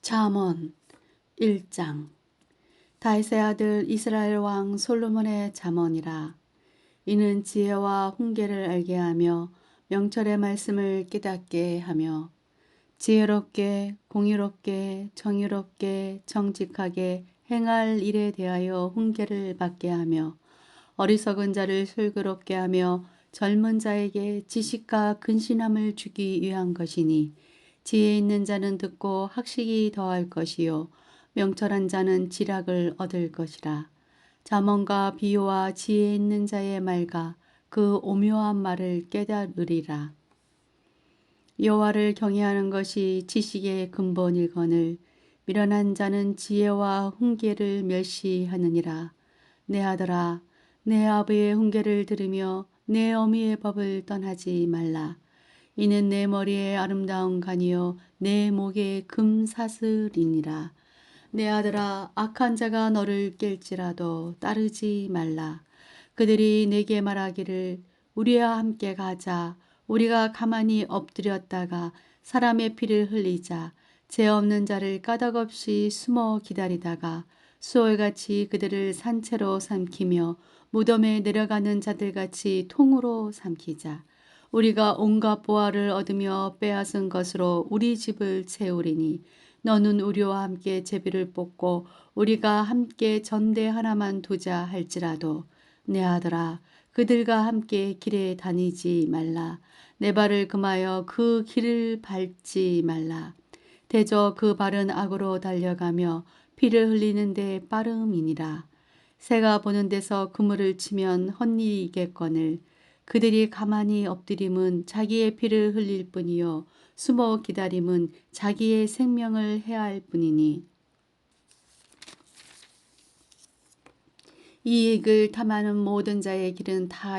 잠언 1장. 다윗의 아들 이스라엘 왕 솔로몬의 잠언이라. 이는 지혜와 훈계를 알게 하며 명철의 말씀을 깨닫게 하며 지혜롭게 공의롭게 정의롭게 정직하게 행할 일에 대하여 훈계를 받게 하며 어리석은 자를 슬기롭게 하며 젊은 자에게 지식과 근신함을 주기 위한 것이니 지혜 있는 자는 듣고 학식이 더할 것이요 명철한 자는 지략을 얻을 것이라. 잠언과 비유와 지혜 있는 자의 말과 그 오묘한 말을 깨달으리라. 여호와를 경외하는 것이 지식의 근본이거늘 미련한 자는 지혜와 훈계를 멸시하느니라. 내 아들아, 내 아버지의 훈계를 들으며 내 어미의 법을 떠나지 말라. 이는 내 머리에 아름다운 간이요 내 목에 금사슬이니라. 내 아들아, 악한 자가 너를 깰지라도 따르지 말라. 그들이 내게 말하기를 우리와 함께 가자. 우리가 가만히 엎드렸다가 사람의 피를 흘리자. 죄 없는 자를 까닭없이 숨어 기다리다가 수월같이 그들을 산채로 삼키며 무덤에 내려가는 자들같이 통으로 삼키자. 우리가 온갖 보화를 얻으며 빼앗은 것으로 우리 집을 채우리니 너는 우리와 함께 제비를 뽑고 우리가 함께 전대 하나만 두자 할지라도 내 아들아, 그들과 함께 길에 다니지 말라. 내 발을 금하여 그 길을 밟지 말라. 대저 그 발은 악으로 달려가며 피를 흘리는 데 빠름이니라. 새가 보는 데서 그물을 치면 헛일이겠거늘 그들이 가만히 엎드림은 자기의 피를 흘릴 뿐이요 숨어 기다림은 자기의 생명을 해할 뿐이니 이익을 탐하는 모든 자의 길은 다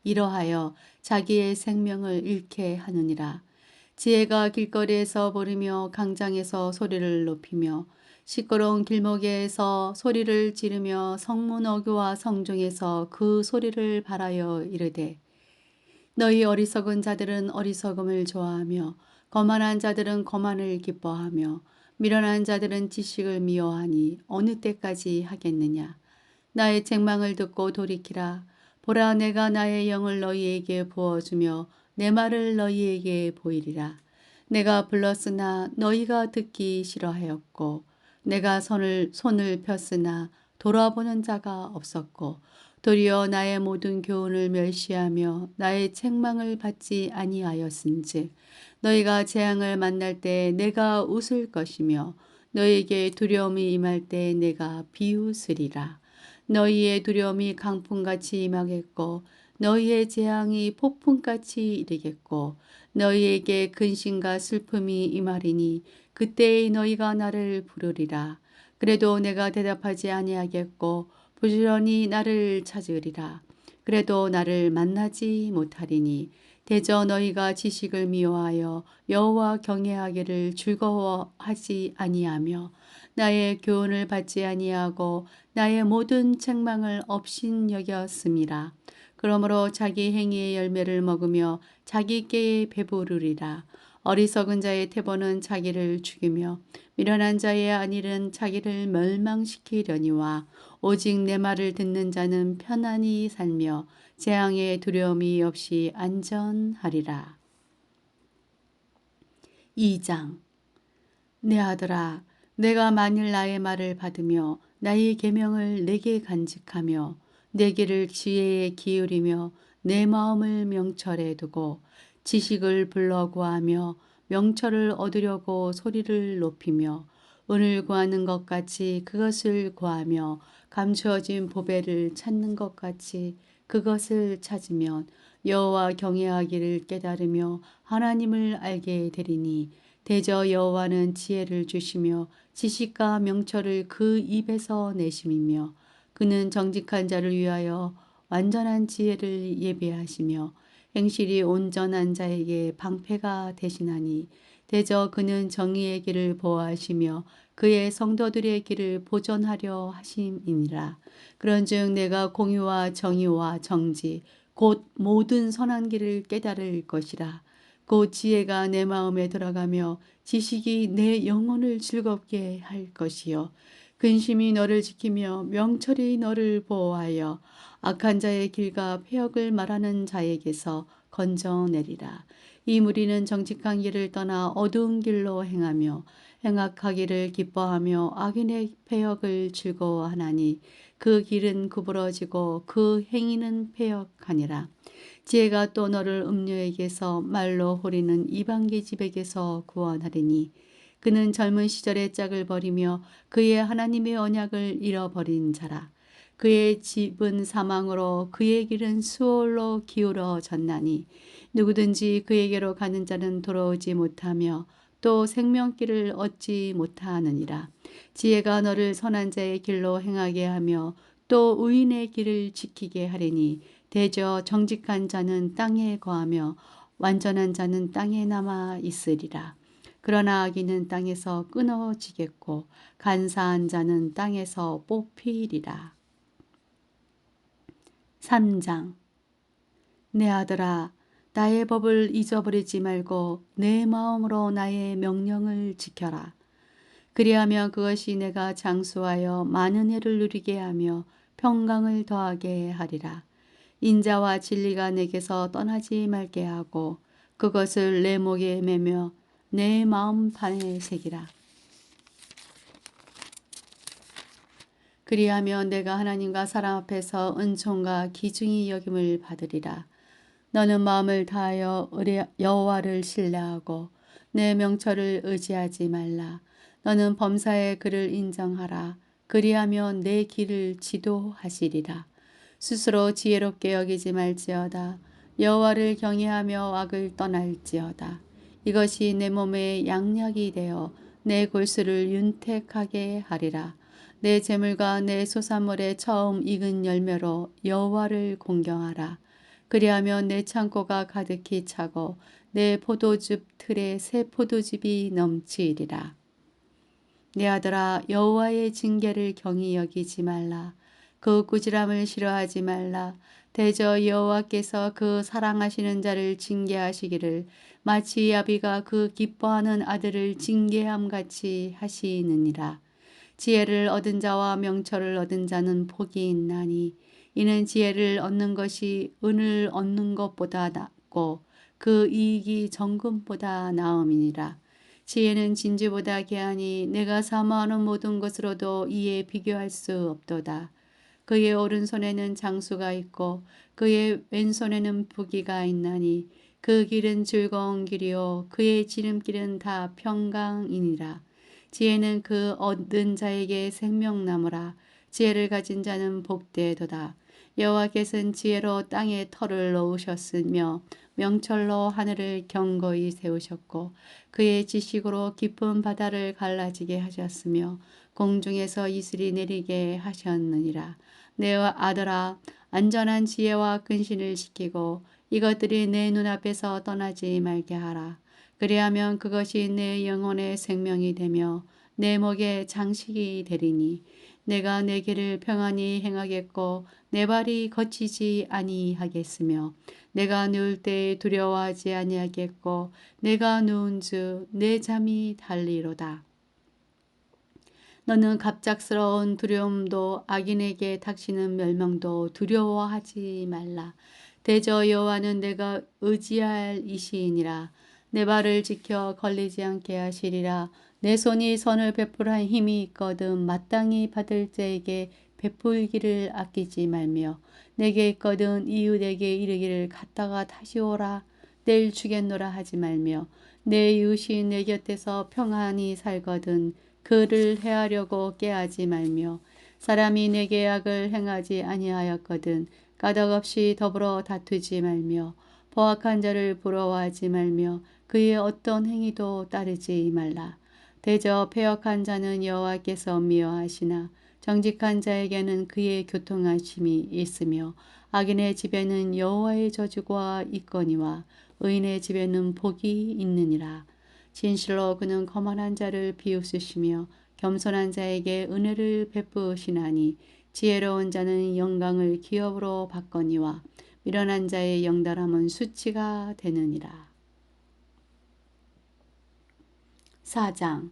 이러하여 자기의 생명을 잃게 하느니라. 지혜가 길거리에서 부르며 강장에서 소리를 높이며 시끄러운 길목에서 소리를 지르며 성문 어귀와 성중에서 그 소리를 발하여 이르되 너희 어리석은 자들은 어리석음을 좋아하며 거만한 자들은 거만을 기뻐하며 미련한 자들은 지식을 미워하니 어느 때까지 하겠느냐. 나의 책망을 듣고 돌이키라. 보라, 내가 나의 영을 너희에게 부어주며 내 말을 너희에게 보이리라. 내가 불렀으나 너희가 듣기 싫어하였고 내가 손을 폈으나 돌아보는 자가 없었고 도리어 나의 모든 교훈을 멸시하며 나의 책망을 받지 아니하였은즉 너희가 재앙을 만날 때 내가 웃을 것이며 너희에게 두려움이 임할 때 내가 비웃으리라. 너희의 두려움이 강풍같이 임하겠고 너희의 재앙이 폭풍같이 이르겠고 너희에게 근심과 슬픔이 임하리니 그때에 너희가 나를 부르리라. 그래도 내가 대답하지 아니하겠고 부지런히 나를 찾으리라. 그래도 나를 만나지 못하리니 대저 너희가 지식을 미워하여 여호와 경외하기를 즐거워하지 아니하며 나의 교훈을 받지 아니하고 나의 모든 책망을 업신여겼음이라. 그러므로 자기 행위의 열매를 먹으며 자기 꾀에 배부르리라. 어리석은 자의 태보는 자기를 죽이며 미련한 자의 안일은 자기를 멸망시키려니와 오직 내 말을 듣는 자는 편안히 살며 재앙의 두려움이 없이 안전하리라. 2장. 내 아들아, 내가 만일 나의 말을 받으며 나의 계명을 내게 간직하며 내 길을 지혜에 기울이며 내 마음을 명철에 두고 지식을 불러 구하며 명철을 얻으려고 소리를 높이며 은을 구하는 것 같이 그것을 구하며 감추어진 보배를 찾는 것 같이 그것을 찾으면 여호와 경외하기를 깨달으며 하나님을 알게 되리니 대저 여호와는 지혜를 주시며 지식과 명철을 그 입에서 내심이며 그는 정직한 자를 위하여 완전한 지혜를 예비하시며 행실이 온전한 자에게 방패가 되시나니 대저 그는 정의의 길을 보호하시며 그의 성도들의 길을 보존하려 하심이니라. 그런즉 내가 공의와 정의와 정지 곧 모든 선한 길을 깨달을 것이라. 곧 지혜가 내 마음에 들어가며 지식이 내 영혼을 즐겁게 할 것이요 근심이 너를 지키며 명철이 너를 보호하여 악한 자의 길과 패역을 말하는 자에게서 건져내리라. 이 무리는 정직한 길을 떠나 어두운 길로 행하며 행악하기를 기뻐하며 악인의 패역을 즐거워하나니 그 길은 구부러지고 그 행위는 패역하니라. 지혜가 또 너를 음녀에게서 말로 호리는 이방계 집에게서 구원하리니 그는 젊은 시절의 짝을 버리며 그의 하나님의 언약을 잃어버린 자라. 그의 집은 사망으로 그의 길은 수월로 기울어졌나니 누구든지 그에게로 가는 자는 돌아오지 못하며 또 생명길을 얻지 못하느니라. 지혜가 너를 선한 자의 길로 행하게 하며 또 의인의 길을 지키게 하리니 대저 정직한 자는 땅에 거하며 완전한 자는 땅에 남아 있으리라. 그러나 악인은 땅에서 끊어지겠고 간사한 자는 땅에서 뽑히리라. 3장. 내 아들아, 나의 법을 잊어버리지 말고 내 마음으로 나의 명령을 지켜라. 그리하면 그것이 내가 장수하여 많은 해를 누리게 하며 평강을 더하게 하리라. 인자와 진리가 내게서 떠나지 말게 하고 그것을 내 목에 매며 내 마음판에 새기라. 그리하면 내가 하나님과 사람 앞에서 은총과 기중히 여김을 받으리라. 너는 마음을 다하여 여호와를 신뢰하고 내 명철을 의지하지 말라. 너는 범사의 그를 인정하라. 그리하면 내 길을 지도하시리라. 스스로 지혜롭게 여기지 말지어다. 여호와를 경외하며 악을 떠날지어다. 이것이 내 몸에 양약이 되어 내 골수를 윤택하게 하리라. 내 재물과 내 소산물의 처음 익은 열매로 여호와를 공경하라. 그리하면 내 창고가 가득히 차고 내 포도즙 틀에 새 포도즙이 넘치리라. 내 아들아, 여호와의 징계를 경히 여기지 말라. 그 꾸지람을 싫어하지 말라. 대저 여호와께서 그 사랑하시는 자를 징계하시기를 마치 아비가 그 기뻐하는 아들을 징계함 같이 하시느니라. 지혜를 얻은 자와 명철을 얻은 자는 복이 있나니 이는 지혜를 얻는 것이 은을 얻는 것보다 낫고 그 이익이 정금보다 나음이니라. 지혜는 진주보다 귀하니 내가 사모하는 모든 것으로도 이에 비교할 수 없도다. 그의 오른손에는 장수가 있고 그의 왼손에는 부귀가 있나니 그 길은 즐거운 길이요 그의 지름길은 다 평강이니라. 지혜는 그 얻은 자에게 생명나무라. 지혜를 가진 자는 복되도다. 여호와께서는 지혜로 땅에 터를 놓으셨으며 명철로 하늘을 견고히 세우셨고 그의 지식으로 깊은 바다를 갈라지게 하셨으며 공중에서 이슬이 내리게 하셨느니라. 내 아들아, 안전한 지혜와 근신을 지키고 이것들이 내 눈앞에서 떠나지 말게 하라. 그리하면 그것이 내 영혼의 생명이 되며 내 목에 장식이 되리니 내가 내 길을 평안히 행하겠고 내 발이 거치지 아니하겠으며 내가 누울 때에 두려워하지 아니하겠고 내가 누운즉 내 잠이 달리로다. 너는 갑작스러운 두려움도 악인에게 닥치는 멸망도 두려워하지 말라. 대저 여호와는 내가 의지할 이시이니라. 내 발을 지켜 걸리지 않게 하시리라. 내 손이 선을 베풀한 힘이 있거든 마땅히 받을 자에게 베풀기를 아끼지 말며 내게 있거든 이웃에게 이르기를 갔다가 다시 오라. 내일 주겠노라 하지 말며 내 이웃이 내 곁에서 평안히 살거든 그를 해하려고 깨하지 말며 사람이 내게 악을 행하지 아니하였거든 까닭없이 더불어 다투지 말며 포악한 자를 부러워하지 말며 그의 어떤 행위도 따르지 말라. 대저 패역한 자는 여호와께서 미워하시나 정직한 자에게는 그의 교통하심이 있으며 악인의 집에는 여호와의 저주가 있거니와 의인의 집에는 복이 있느니라. 진실로 그는 거만한 자를 비웃으시며 겸손한 자에게 은혜를 베푸시나니 지혜로운 자는 영광을 기업으로 받거니와 미련한 자의 영달함은 수치가 되느니라. 4장.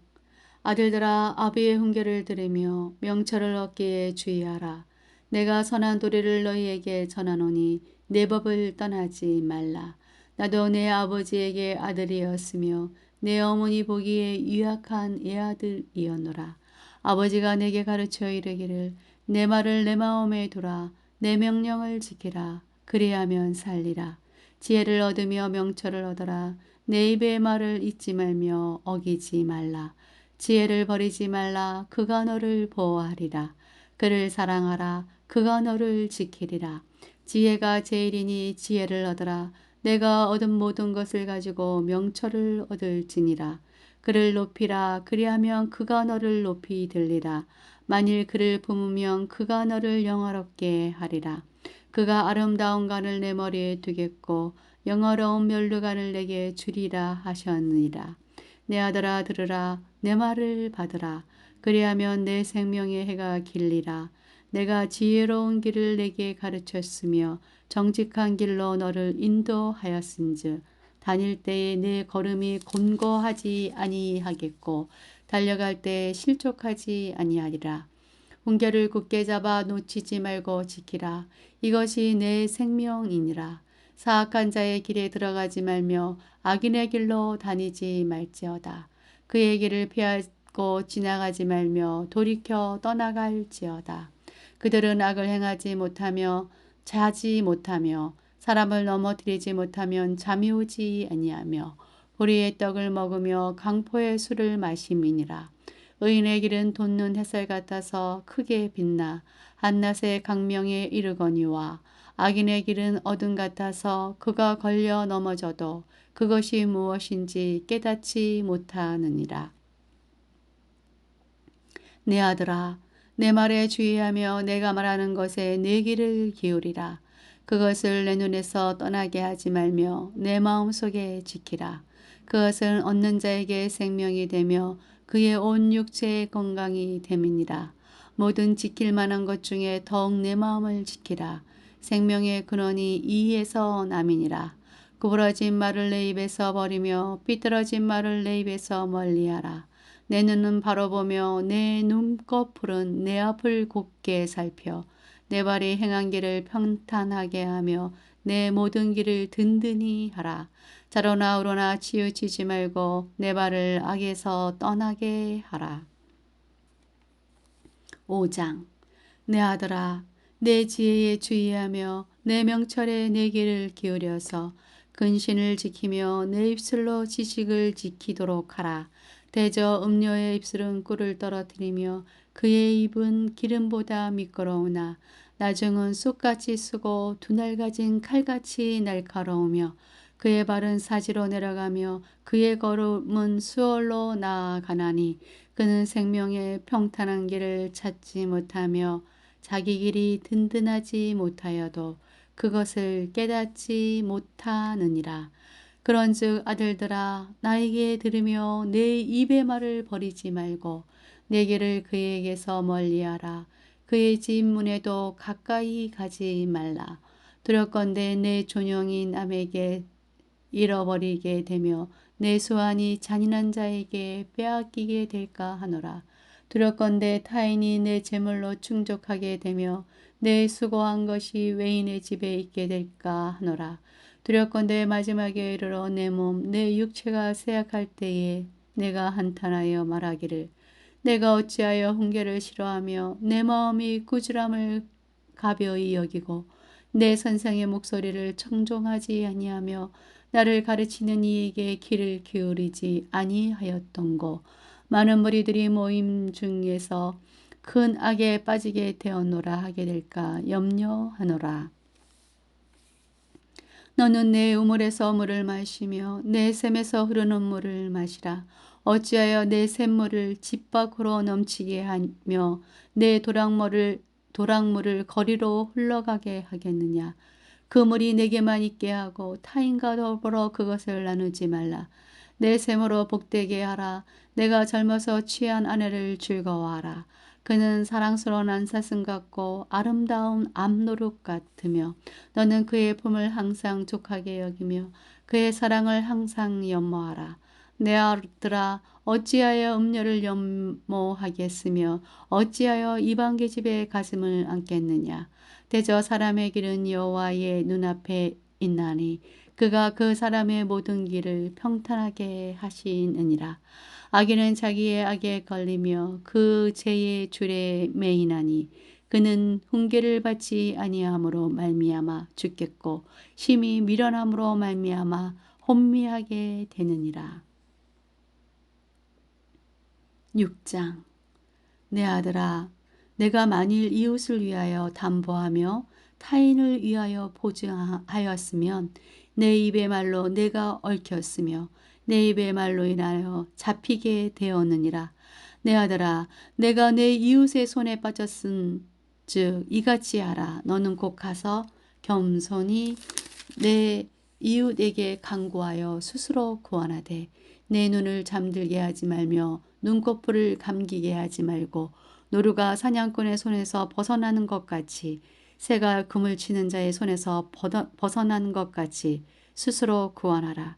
아들들아 아비의 훈계를 들으며 명철을 얻기에 주의하라. 내가 선한 도리를 너희에게 전하노니 내 법을 떠나지 말라. 나도 내 아버지에게 아들이었으며 내 어머니 보기에 유약한 애아들이었노라. 아버지가 내게 가르쳐 이르기를 내 말을 내 마음에 두라. 내 명령을 지키라. 그리하면 살리라. 지혜를 얻으며 명철을 얻어라. 내 입의 말을 잊지 말며 어기지 말라. 지혜를 버리지 말라. 그가 너를 보호하리라. 그를 사랑하라. 그가 너를 지키리라. 지혜가 제일이니 지혜를 얻어라. 내가 얻은 모든 것을 가지고 명철을 얻을지니라. 그를 높이라. 그리하면 그가 너를 높이 들리라. 만일 그를 품으면 그가 너를 영화롭게 하리라. 그가 아름다운 간을 내 머리에 두겠고 영화로운 면류관을 내게 주리라 하셨느니라. 내 아들아 들으라. 내 말을 받으라. 그리하면 내 생명의 해가 길리라. 내가 지혜로운 길을 내게 가르쳤으며 정직한 길로 너를 인도하였은즉 다닐 때에 내 걸음이 곤고하지 아니하겠고 달려갈 때에 실족하지 아니하리라. 훈계를 굳게 잡아 놓치지 말고 지키라. 이것이 내 생명이니라. 사악한 자의 길에 들어가지 말며 악인의 길로 다니지 말지어다. 그의 길을 피하고 지나가지 말며 돌이켜 떠나갈지어다. 그들은 악을 행하지 못하며 자지 못하며 사람을 넘어뜨리지 못하면 잠이 오지 아니하며 보리의 떡을 먹으며 강포의 술을 마심이니라. 의인의 길은 돋는 햇살 같아서 크게 빛나 한낮의 강명에 이르거니와 악인의 길은 어둠 같아서 그가 걸려 넘어져도 그것이 무엇인지 깨닫지 못하느니라. 내 아들아, 내 말에 주의하며 내가 말하는 것에 내 귀를 기울이라. 그것을 내 눈에서 떠나게 하지 말며 내 마음속에 지키라. 그것은 얻는 자에게 생명이 되며 그의 온 육체의 건강이 됨이니라. 모든 지킬 만한 것 중에 더욱 내 마음을 지키라. 생명의 근원이 이에서 남이니라. 구부러진 말을 내 입에서 버리며 삐뚤어진 말을 내 입에서 멀리하라. 내 눈은 바로 보며 내 눈꺼풀은 내 앞을 곱게 살펴 내 발이 행한 길을 평탄하게 하며 내 모든 길을 든든히 하라. 좌로나 우로나 치우치지 말고 내 발을 악에서 떠나게 하라. 5장. 내 아들아, 내 지혜에 주의하며 내 명철에 내 귀를 기울여서 근신을 지키며 내 입술로 지식을 지키도록 하라. 대저 음료의 입술은 꿀을 떨어뜨리며 그의 입은 기름보다 미끄러우나 나중은 쑥같이 쓰고 두날 가진 칼같이 날카로우며 그의 발은 사지로 내려가며 그의 걸음은 수월로 나아가나니 그는 생명의 평탄한 길을 찾지 못하며 자기 길이 든든하지 못하여도 그것을 깨닫지 못하느니라. 그런즉 아들들아 나에게 들으며 내 입의 말을 버리지 말고 내 길을 그에게서 멀리하라. 그의 집 문에도 가까이 가지 말라. 두렵건대 내 존영이 남에게 잃어버리게 되며 내 수완이 잔인한 자에게 빼앗기게 될까 하노라. 두렵건대 타인이 내 재물로 충족하게 되며 내 수고한 것이 외인의 집에 있게 될까 하노라. 두렵건대 마지막에 이르러 내 몸, 내 육체가 쇠약할 때에 내가 한탄하여 말하기를 내가 어찌하여 훈계를 싫어하며 내 마음이 꾸지람을 가벼이 여기고 내 선생의 목소리를 청종하지 아니하며 나를 가르치는 이에게 귀를 기울이지 아니하였던고. 많은 무리들이 모임 중에서 큰 악에 빠지게 되었노라 하게 될까 염려하노라. 너는 내 우물에서 물을 마시며 내 샘에서 흐르는 물을 마시라. 어찌하여 내 샘물을 집 밖으로 넘치게 하며 내 도랑물을 거리로 흘러가게 하겠느냐. 그 물이 내게만 있게 하고 타인과 더불어 그것을 나누지 말라. 내 샘으로 복되게 하라. 내가 젊어서 취한 아내를 즐거워하라. 그는 사랑스러운 안사슴 같고 아름다운 암노릇 같으며 너는 그의 품을 항상 족하게 여기며 그의 사랑을 항상 연모하라. 내 아들아 어찌하여 음료를 염모하겠으며 어찌하여 이방 계집의 가슴을 안겠느냐. 대저 사람의 길은 여호와의 눈앞에 있나니 그가 그 사람의 모든 길을 평탄하게 하시느니라. 악인은 자기의 악에 걸리며 그 죄의 줄에 매이나니 그는 훈계를 받지 아니함으로 말미암아 죽겠고 심히 미련함으로 말미암아 혼미하게 되느니라. 6장. 내 아들아, 내가 만일 이웃을 위하여 담보하며 타인을 위하여 보증하였으면 내 입의 말로 내가 얽혔으며 내 입의 말로 인하여 잡히게 되었느니라. 내 아들아, 내가 내 이웃의 손에 빠졌은 즉 이같이 하라. 너는 곧 가서 겸손히 내 이웃에게 간구하여 스스로 구원하되 내 눈을 잠들게 하지 말며 눈꺼풀을 감기게 하지 말고 노루가 사냥꾼의 손에서 벗어나는 것 같이 새가 그물 치는 자의 손에서 벗어나는 것 같이 스스로 구원하라.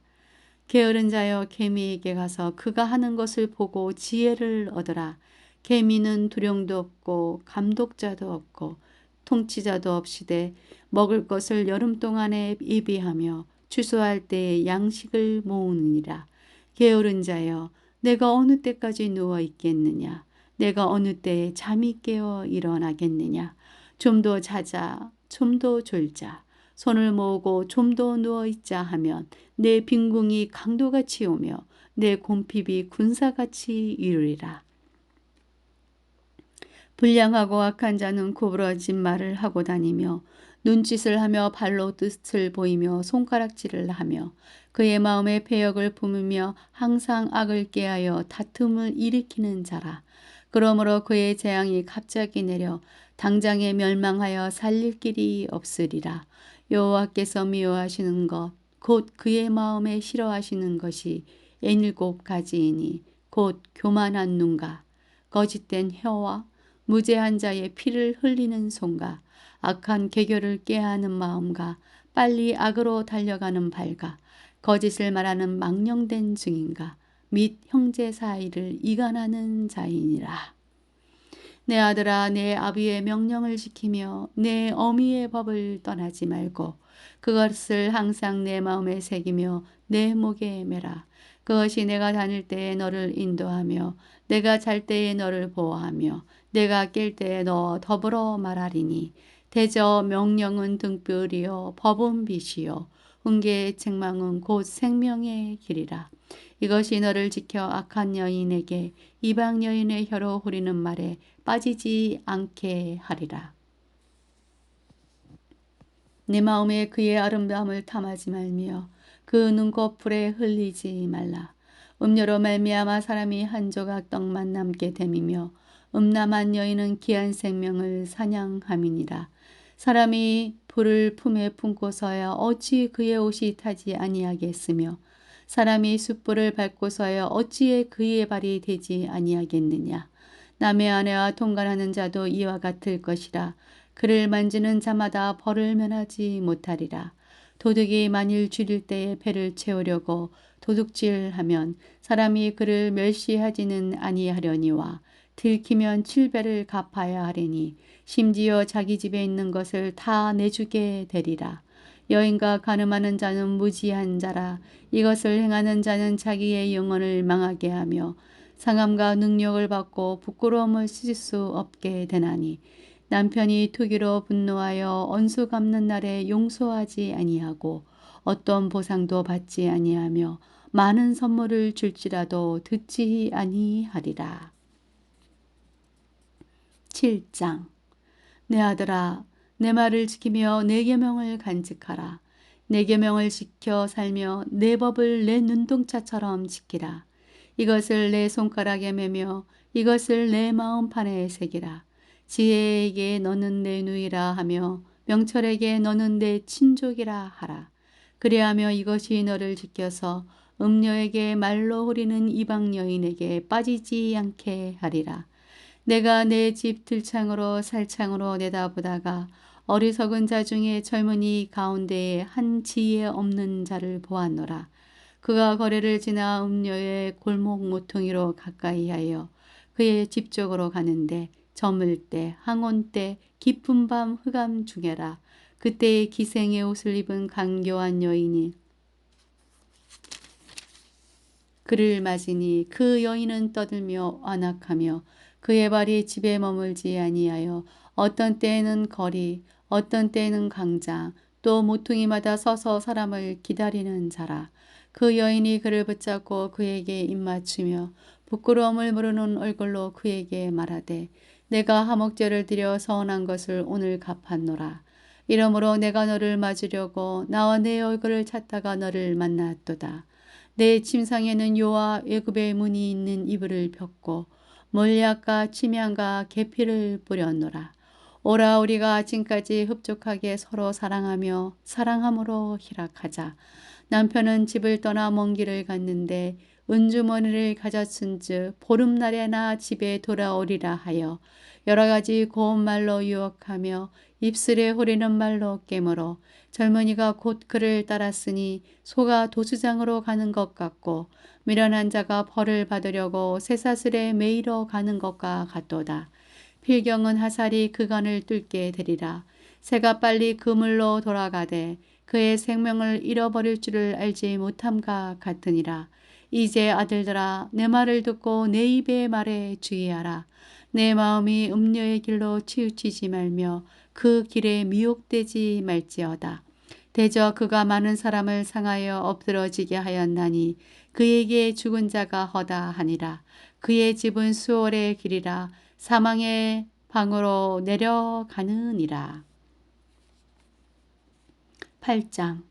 게으른 자여 개미에게 가서 그가 하는 것을 보고 지혜를 얻으라. 개미는 두령도 없고 감독자도 없고 통치자도 없이되 먹을 것을 여름 동안에 예비하며 추수할 때에 양식을 모으느니라. 게으른 자여 내가 어느 때까지 누워 있겠느냐. 내가 어느 때에 잠이 깨어 일어나겠느냐. 좀 더 자자, 좀 더 졸자. 손을 모으고 좀 더 누워 있자 하면 내 빈궁이 강도같이 오며 내 곰핍이 군사같이 이르리라. 불량하고 악한 자는 구부러진 말을 하고 다니며 눈짓을 하며 발로 뜻을 보이며 손가락질을 하며 그의 마음에 패역을 품으며 항상 악을 꾀하여 다툼을 일으키는 자라. 그러므로 그의 재앙이 갑자기 내려 당장에 멸망하여 살릴 길이 없으리라. 여호와께서 미워하시는 것 곧 그의 마음에 싫어하시는 것이 7가지이니 곧 교만한 눈과 거짓된 혀와 무죄한 자의 피를 흘리는 손과 악한 계교를 꾀하는 마음과 빨리 악으로 달려가는 발과 거짓을 말하는 망령된 증인과 및 형제 사이를 이간하는 자이니라. 내 아들아, 내 아비의 명령을 지키며 내 어미의 법을 떠나지 말고 그것을 항상 내 마음에 새기며 내 목에 매라. 그것이 내가 다닐 때에 너를 인도하며 내가 잘 때에 너를 보호하며 내가 깰 때에 너 더불어 말하리니 대저 명령은 등불이요 법은 빛이요 훈계의 책망은 곧 생명의 길이라. 이것이 너를 지켜 악한 여인에게 이방 여인의 혀로 후리는 말에 빠지지 않게 하리라. 내 마음에 그의 아름다움을 탐하지 말며 그 눈꺼풀에 흘리지 말라. 음료로 말미암아 사람이 한 조각 떡만 남게 됨이며 음란한 여인은 귀한 생명을 사냥함이니라. 사람이 불을 품에 품고서야 어찌 그의 옷이 타지 아니하겠으며 사람이 숯불을 밟고서야 어찌에 그의 발이 되지 아니하겠느냐. 남의 아내와 통관하는 자도 이와 같을 것이라. 그를 만지는 자마다 벌을 면하지 못하리라. 도둑이 만일 줄일 때에 배를 채우려고 도둑질하면 사람이 그를 멸시하지는 아니하려니와 들키면 7배를 갚아야 하리니 심지어 자기 집에 있는 것을 다 내주게 되리라. 여인과 간음하는 자는 무지한 자라. 이것을 행하는 자는 자기의 영혼을 망하게 하며 상함과 능력을 받고 부끄러움을 씻을 수 없게 되나니 남편이 투기로 분노하여 언수 갚는 날에 용서하지 아니하고 어떤 보상도 받지 아니하며 많은 선물을 줄지라도 듣지 아니하리라. 7장. 내 아들아, 내 말을 지키며 내 계명을 간직하라. 내 계명을 지켜 살며 내 법을 내 눈동자처럼 지키라. 이것을 내 손가락에 매며 이것을 내 마음판에 새기라. 지혜에게 너는 내 누이라 하며 명철에게 너는 내 친족이라 하라. 그리하며 이것이 너를 지켜서 음녀에게 말로 후리는 이방 여인에게 빠지지 않게 하리라. 내가 내 집 들창으로 살창으로 내다보다가 어리석은 자 중에 젊은이 가운데에 한 지혜 없는 자를 보았노라. 그가 거리를 지나 음녀의 골목 모퉁이로 가까이하여 그의 집 쪽으로 가는데 저물 때 항온 때 깊은 밤 흑암 중에라. 그때의 기생의 옷을 입은 간교한 여인이 그를 맞으니 그 여인은 떠들며 완악하며 그의 발이 집에 머물지 아니하여 어떤 때에는 거리 어떤 때에는 광장 또 모퉁이마다 서서 사람을 기다리는 자라. 그 여인이 그를 붙잡고 그에게 입맞추며 부끄러움을 모르는 얼굴로 그에게 말하되 내가 화목제를 드려 서운한 것을 오늘 갚았노라. 이러므로 내가 너를 맞으려고 나와 내 얼굴을 찾다가 너를 만났도다. 내 침상에는 요와 애굽의 문이 있는 이불을 폈고 몰약과 침향과 계피를 뿌렸노라. 오라 우리가 아침까지 흡족하게 서로 사랑하며 사랑함으로 희락하자. 남편은 집을 떠나 먼 길을 갔는데 은주머니를 가졌은즉 보름날에나 집에 돌아오리라 하여 여러 가지 고운 말로 유혹하며 입술에 후리는 말로 깨물어 젊은이가 곧 그를 따랐으니 소가 도수장으로 가는 것 같고 미련한 자가 벌을 받으려고 쇠사슬에 매이러 가는 것과 같도다. 필경은 하살이 그간을 뚫게 되리라. 새가 빨리 그물로 돌아가되 그의 생명을 잃어버릴 줄을 알지 못함과 같으니라. 이제 아들들아 내 말을 듣고 내 입의 말에 주의하라. 내 마음이 음녀의 길로 치우치지 말며 그 길에 미혹되지 말지어다. 대저 그가 많은 사람을 상하여 엎드러지게 하였나니 그에게 죽은 자가 허다하니라. 그의 집은 수월의 길이라 사망의 방으로 내려가느니라. 8장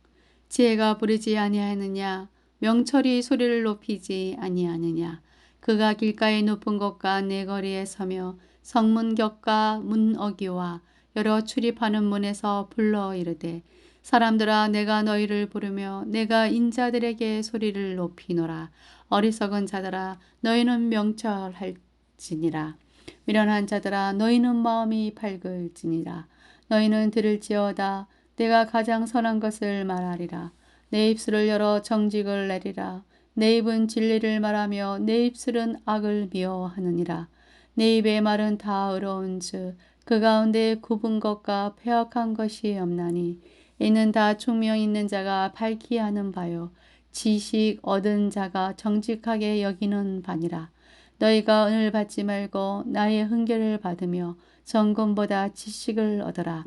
지혜가 부르지 아니하느냐 명철이 소리를 높이지 아니하느냐. 그가 길가의 높은 곳과 내거리에 서며 성문 곁과 문 어기와 여러 출입하는 문에서 불러 이르되 사람들아 내가 너희를 부르며 내가 인자들에게 소리를 높이노라. 어리석은 자들아 너희는 명철할지니라. 미련한 자들아 너희는 마음이 밝을지니라. 너희는 들을지어다. 내가 가장 선한 것을 말하리라. 내 입술을 열어 정직을 내리라. 내 입은 진리를 말하며 내 입술은 악을 미워하느니라. 내 입의 말은 다 의로운즉 그 가운데 굽은 것과 패역한 것이 없나니 이는 다 총명 있는 자가 밝히 아는 바요 지식 얻은 자가 정직하게 여기는 바니라. 너희가 은을 받지 말고 나의 훈계를 받으며 정금보다 지식을 얻어라.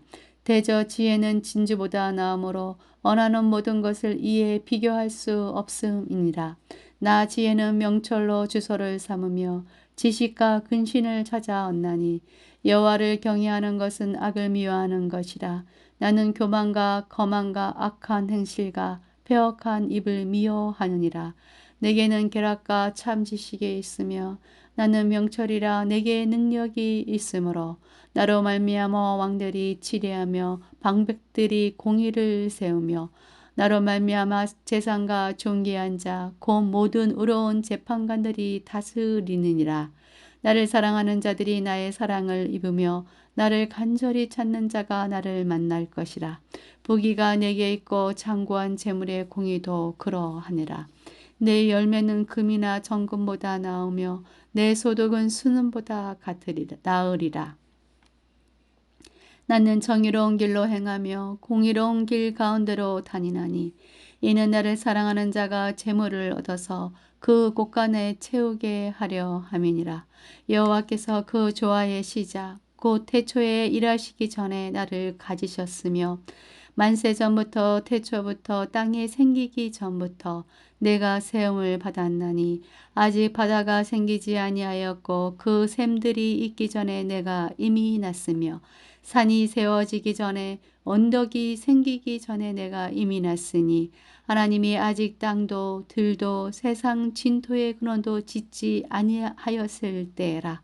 대저 지혜는 진주보다 나음으로 원하는 모든 것을 이에 비교할 수 없음이니라. 나 지혜는 명철로 주소를 삼으며 지식과 근신을 찾아 얻나니 여호와를 경외하는 것은 악을 미워하는 것이라. 나는 교만과 거만과 악한 행실과 패역한 입을 미워하느니라. 내게는 계략과 참 지식이 있으며 나는 명철이라 내게 능력이 있으므로 나로 말미암아 왕들이 치례하며 방백들이 공의를 세우며 나로 말미암아 재상과 존귀한 자 곧 모든 의로운 재판관들이 다스리느니라. 나를 사랑하는 자들이 나의 사랑을 입으며 나를 간절히 찾는 자가 나를 만날 것이라. 부귀가 내게 있고 장구한 재물의 공의도 그러하니라. 내 열매는 금이나 정금보다 나으며 내 소득은 수는보다 나으리라. 나는 정의로운 길로 행하며 공의로운 길 가운데로 다니나니 이는 나를 사랑하는 자가 재물을 얻어서 그 곳간에 채우게 하려 함이니라. 여호와께서 그 조화의 시작 곧 태초에 일하시기 전에 나를 가지셨으며 만세 전부터 태초부터 땅이 생기기 전부터 내가 세움을 받았나니 아직 바다가 생기지 아니하였고 그 샘들이 있기 전에 내가 이미 났으며 산이 세워지기 전에 언덕이 생기기 전에 내가 이미 났으니 하나님이 아직 땅도 들도 세상 진토의 근원도 짓지 아니하였을 때라.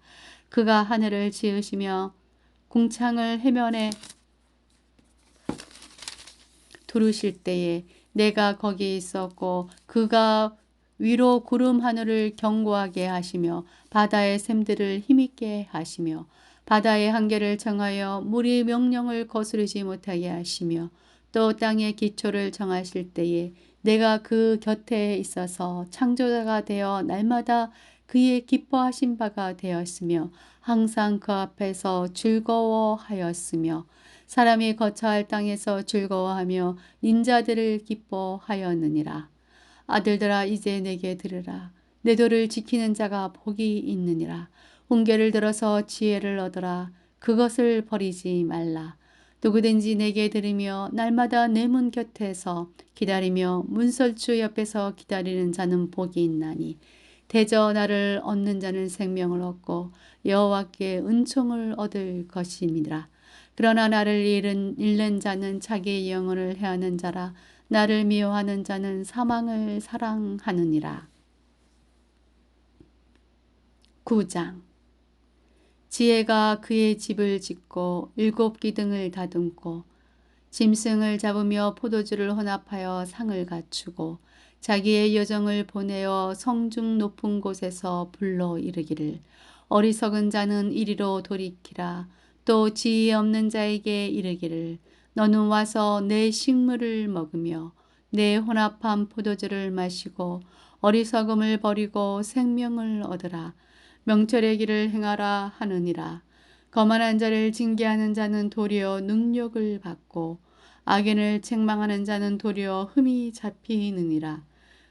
그가 하늘을 지으시며 궁창을 해면에 두르실 때에 내가 거기 있었고 그가 위로 구름 하늘을 견고하게 하시며 바다의 샘들을 힘있게 하시며 바다의 한계를 정하여 물이 명령을 거스르지 못하게 하시며 또 땅의 기초를 정하실 때에 내가 그 곁에 있어서 창조자가 되어 날마다 그의 기뻐하신 바가 되었으며 항상 그 앞에서 즐거워하였으며 사람이 거처할 땅에서 즐거워하며 인자들을 기뻐하였느니라. 아들들아 이제 내게 들으라. 내 도를 지키는 자가 복이 있느니라. 훈계를 들어서 지혜를 얻어라. 그것을 버리지 말라. 누구든지 내게 들으며 날마다 내 문 곁에서 기다리며 문설주 옆에서 기다리는 자는 복이 있나니 대저 나를 얻는 자는 생명을 얻고 여호와께 은총을 얻을 것임이라. 그러나 나를 잃는 자는 자기의 영혼을 해하는 자라. 나를 미워하는 자는 사망을 사랑하느니라. 9장. 지혜가 그의 집을 짓고 7 기둥을 다듬고 짐승을 잡으며 포도주를 혼합하여 상을 갖추고 자기의 여정을 보내어 성중 높은 곳에서 불러 이르기를 어리석은 자는 이리로 돌이키라. 또 지혜 없는 자에게 이르기를 너는 와서 내 식물을 먹으며 내 혼합한 포도주를 마시고 어리석음을 버리고 생명을 얻으라. 명철의 길을 행하라 하느니라. 거만한 자를 징계하는 자는 도리어 능력을 받고 악인을 책망하는 자는 도리어 흠이 잡히느니라.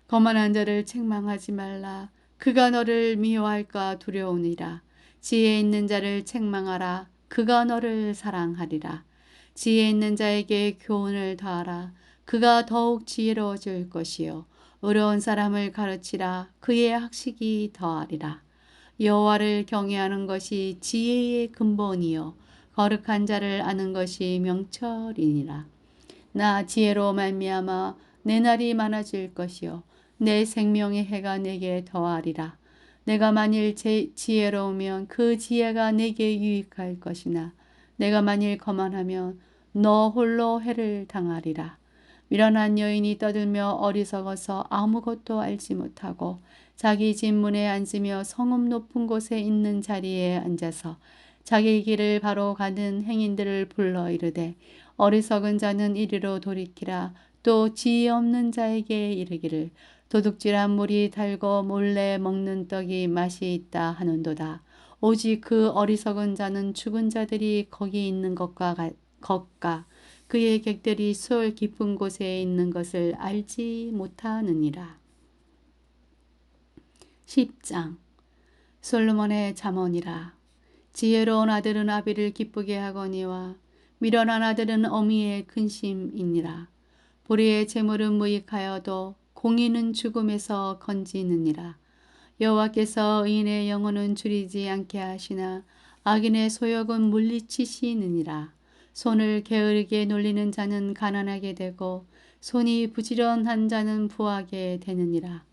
거만한 자를 책망하지 말라. 그가 너를 미워할까 두려우니라. 지혜 있는 자를 책망하라. 그가 너를 사랑하리라. 지혜 있는 자에게 교훈을 다하라. 그가 더욱 지혜로워질 것이요 어려운 사람을 가르치라. 그의 학식이 더하리라. 여호와를 경외하는 것이 지혜의 근본이요 거룩한 자를 아는 것이 명철이니라. 나 지혜로 말미암아 내 날이 많아질 것이요 내 생명의 해가 내게 더하리라. 내가 만일 지혜로우면 그 지혜가 내게 유익할 것이나 내가 만일 거만하면 너 홀로 해를 당하리라. 미련한 여인이 떠들며 어리석어서 아무것도 알지 못하고 자기 집 문에 앉으며 성읍 높은 곳에 있는 자리에 앉아서 자기 길을 바로 가는 행인들을 불러 이르되 어리석은 자는 이리로 돌이키라. 또 지혜 없는 자에게 이르기를 도둑질한 물이 달고 몰래 먹는 떡이 맛이 있다 하는도다. 오직 그 어리석은 자는 죽은 자들이 거기 있는 것과 그의 객들이 수월 깊은 곳에 있는 것을 알지 못하느니라. 10장. 솔로몬의 잠언이라. 지혜로운 아들은 아비를 기쁘게 하거니와 미련한 아들은 어미의 근심이니라. 불의의 재물은 무익하여도 공의는 죽음에서 건지느니라. 여호와께서 의인의 영혼은 줄이지 않게 하시나 악인의 소욕은 물리치시느니라. 손을 게으르게 놀리는 자는 가난하게 되고 손이 부지런한 자는 부하게 되느니라.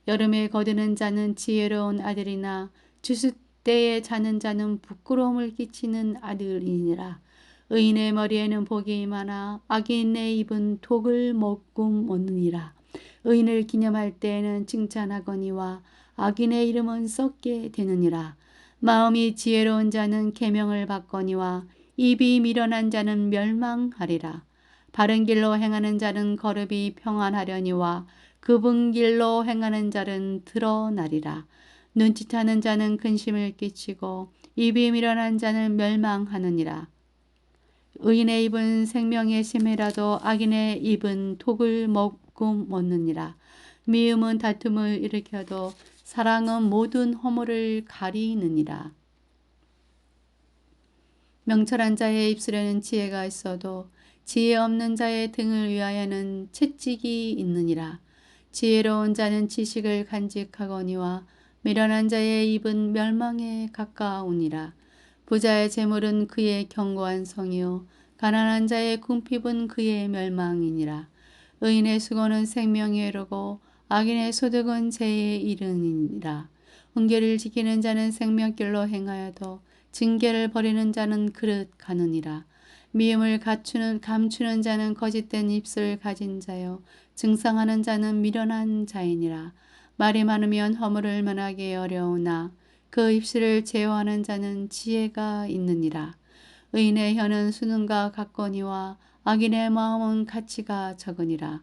여름에 거두는 자는 지혜로운 아들이나 추수 때에 자는 자는 부끄러움을 끼치는 아들이니라. 의인의 머리에는 복이 많아 악인의 입은 독을 머금느니라. 의인을 기념할 때에는 칭찬하거니와 악인의 이름은 썩게 되느니라. 마음이 지혜로운 자는 계명을 받거니와 입이 미련한 자는 멸망하리라. 바른 길로 행하는 자는 거듭이 평안하려니와 굽은 길로 행하는 자는 드러나리라. 눈짓하는 자는 근심을 끼치고 입이 미련한 자는 멸망하느니라. 의인의 입은 생명의 심이라도 악인의 입은 독을 머금느니라. 미움은 다툼을 일으켜도 사랑은 모든 허물을 가리느니라. 명철한 자의 입술에는 지혜가 있어도 지혜 없는 자의 등을 위하여는 채찍이 있느니라. 지혜로운 자는 지식을 간직하거니와 미련한 자의 입은 멸망에 가까우니라. 부자의 재물은 그의 견고한 성이요 가난한 자의 궁핍은 그의 멸망이니라. 의인의 수고는 생명에 이르고 악인의 소득은 재에 이르니라. 훈계를 지키는 자는 생명길로 행하여도 징계를 버리는 자는 그릇 가느니라. 미움을 감추는 자는 거짓된 입술을 가진 자요 증상하는 자는 미련한 자이니라. 말이 많으면 허물을 면하기 어려우나 그 입술을 제어하는 자는 지혜가 있느니라. 의인의 혀는 수능과 같거니와 악인의 마음은 가치가 적으니라.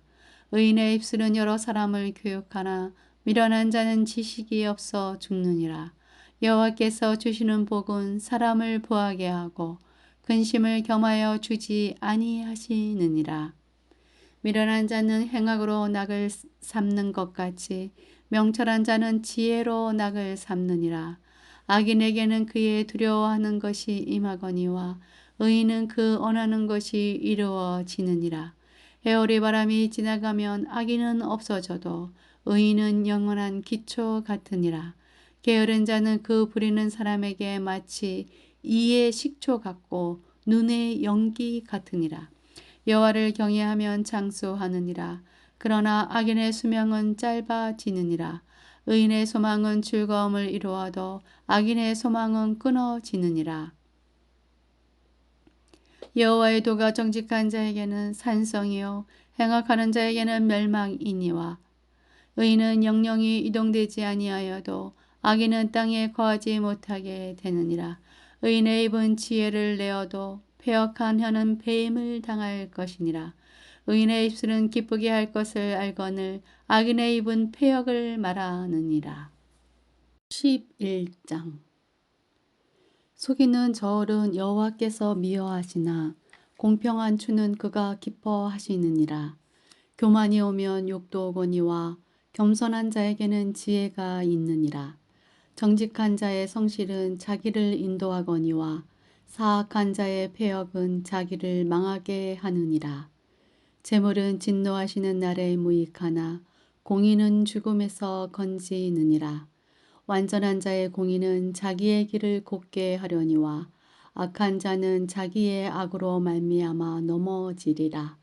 의인의 입술은 여러 사람을 교육하나 미련한 자는 지식이 없어 죽느니라. 여호와께서 주시는 복은 사람을 부하게 하고 근심을 겸하여 주지 아니하시느니라. 미련한 자는 행악으로 낙을 삼는 것 같이 명철한 자는 지혜로 낙을 삼느니라. 악인에게는 그의 두려워하는 것이 임하거니와 의인은 그 원하는 것이 이루어지느니라. 해오리 바람이 지나가면 악인은 없어져도 의인은 영원한 기초 같으니라. 게으른 자는 그 부리는 사람에게 마치 이의 식초 같고 눈의 연기 같으니라. 여호와를 경외하면 장수하느니라. 그러나 악인의 수명은 짧아지느니라. 의인의 소망은 즐거움을 이루어도 악인의 소망은 끊어지느니라. 여호와의 도가 정직한 자에게는 산성이요 행악하는 자에게는 멸망이니와 의인은 영영이 이동되지 아니하여도 악인은 땅에 거하지 못하게 되느니라. 의인의 입은 지혜를 내어도 패역한 혀는 배임을 당할 것이니라. 의인의 입술은 기쁘게 할 것을 알거늘 악인의 입은 패역을 말하느니라. 11장 속이는 저울은 여호와께서 미워하시나 공평한 추는 그가 기뻐하시느니라. 교만이 오면 욕도 오거니와 겸손한 자에게는 지혜가 있느니라. 정직한 자의 성실은 자기를 인도하거니와 사악한 자의 패역은 자기를 망하게 하느니라. 재물은 진노하시는 날에 무익하나 공의는 죽음에서 건지느니라. 완전한 자의 공의는 자기의 길을 곧게 하려니와 악한 자는 자기의 악으로 말미암아 넘어지리라.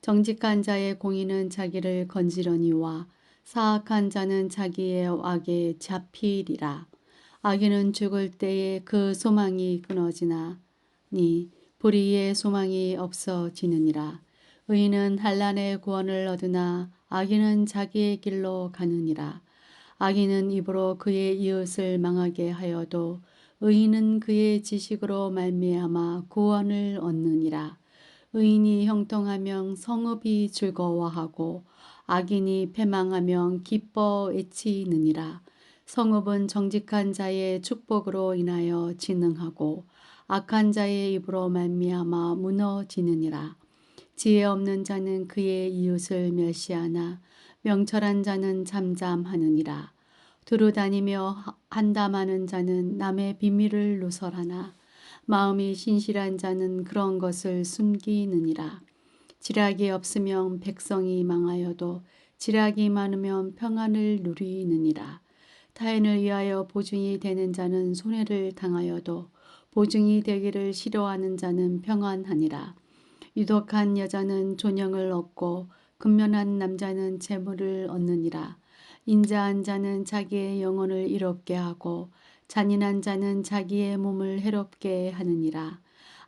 정직한 자의 공의는 자기를 건지려니와 사악한 자는 자기의 악에 잡히리라. 악인은 죽을 때에 그 소망이 끊어지나니 불의의 소망이 없어지느니라. 의인은 한란의 구원을 얻으나 악인은 자기의 길로 가느니라. 악인은 입으로 그의 이웃을 망하게 하여도 의인은 그의 지식으로 말미암아 구원을 얻느니라. 의인이 형통하면 성읍이 즐거워하고 악인이 패망하면 기뻐 외치느니라. 성읍은 정직한 자의 축복으로 인하여 진흥하고 악한 자의 입으로 말미암아 무너지느니라. 지혜 없는 자는 그의 이웃을 멸시하나 명철한 자는 잠잠하느니라. 두루다니며 한담하는 자는 남의 비밀을 누설하나 마음이 신실한 자는 그런 것을 숨기느니라. 지략이 없으면 백성이 망하여도 지략이 많으면 평안을 누리느니라. 타인을 위하여 보증이 되는 자는 손해를 당하여도 보증이 되기를 싫어하는 자는 평안하니라. 유독한 여자는 존영을 얻고 근면한 남자는 재물을 얻느니라. 인자한 자는 자기의 영혼을 이롭게 하고 잔인한 자는 자기의 몸을 해롭게 하느니라.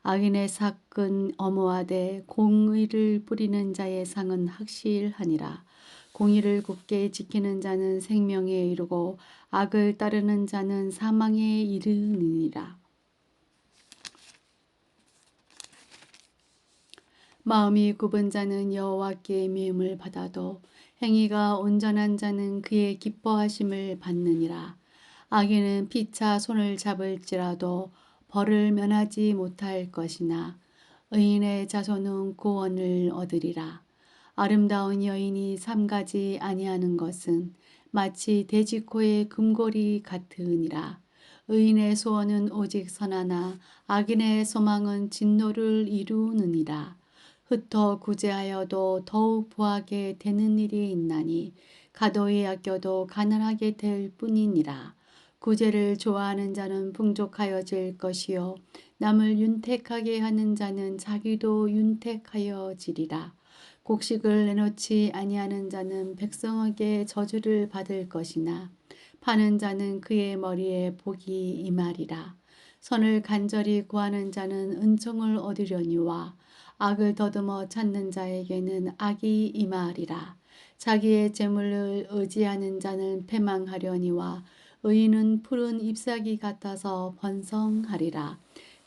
악인의 삭은 엄호하되 공의를 뿌리는 자의 상은 확실하니라. 공의를 굳게 지키는 자는 생명에 이르고 악을 따르는 자는 사망에 이르느니라. 마음이 굽은 자는 여호와께 미움을 받아도 행위가 온전한 자는 그의 기뻐하심을 받느니라. 악인은 피차 손을 잡을지라도 벌을 면하지 못할 것이나 의인의 자손은 구원을 얻으리라. 아름다운 여인이 삼가지 아니하는 것은 마치 돼지코의 금고리 같으니라. 의인의 소원은 오직 선하나 악인의 소망은 진노를 이루느니라. 흩어 구제하여도 더욱 부하게 되는 일이 있나니 가도히 아껴도 가난하게 될 뿐이니라. 구제를 좋아하는 자는 풍족하여질 것이요 남을 윤택하게 하는 자는 자기도 윤택하여지리라. 곡식을 내놓지 아니하는 자는 백성에게 저주를 받을 것이나 파는 자는 그의 머리에 복이 임하리라. 선을 간절히 구하는 자는 은총을 얻으려니와 악을 더듬어 찾는 자에게는 악이 임하리라. 자기의 재물을 의지하는 자는 패망하려니와 의인은 푸른 잎사귀 같아서 번성하리라.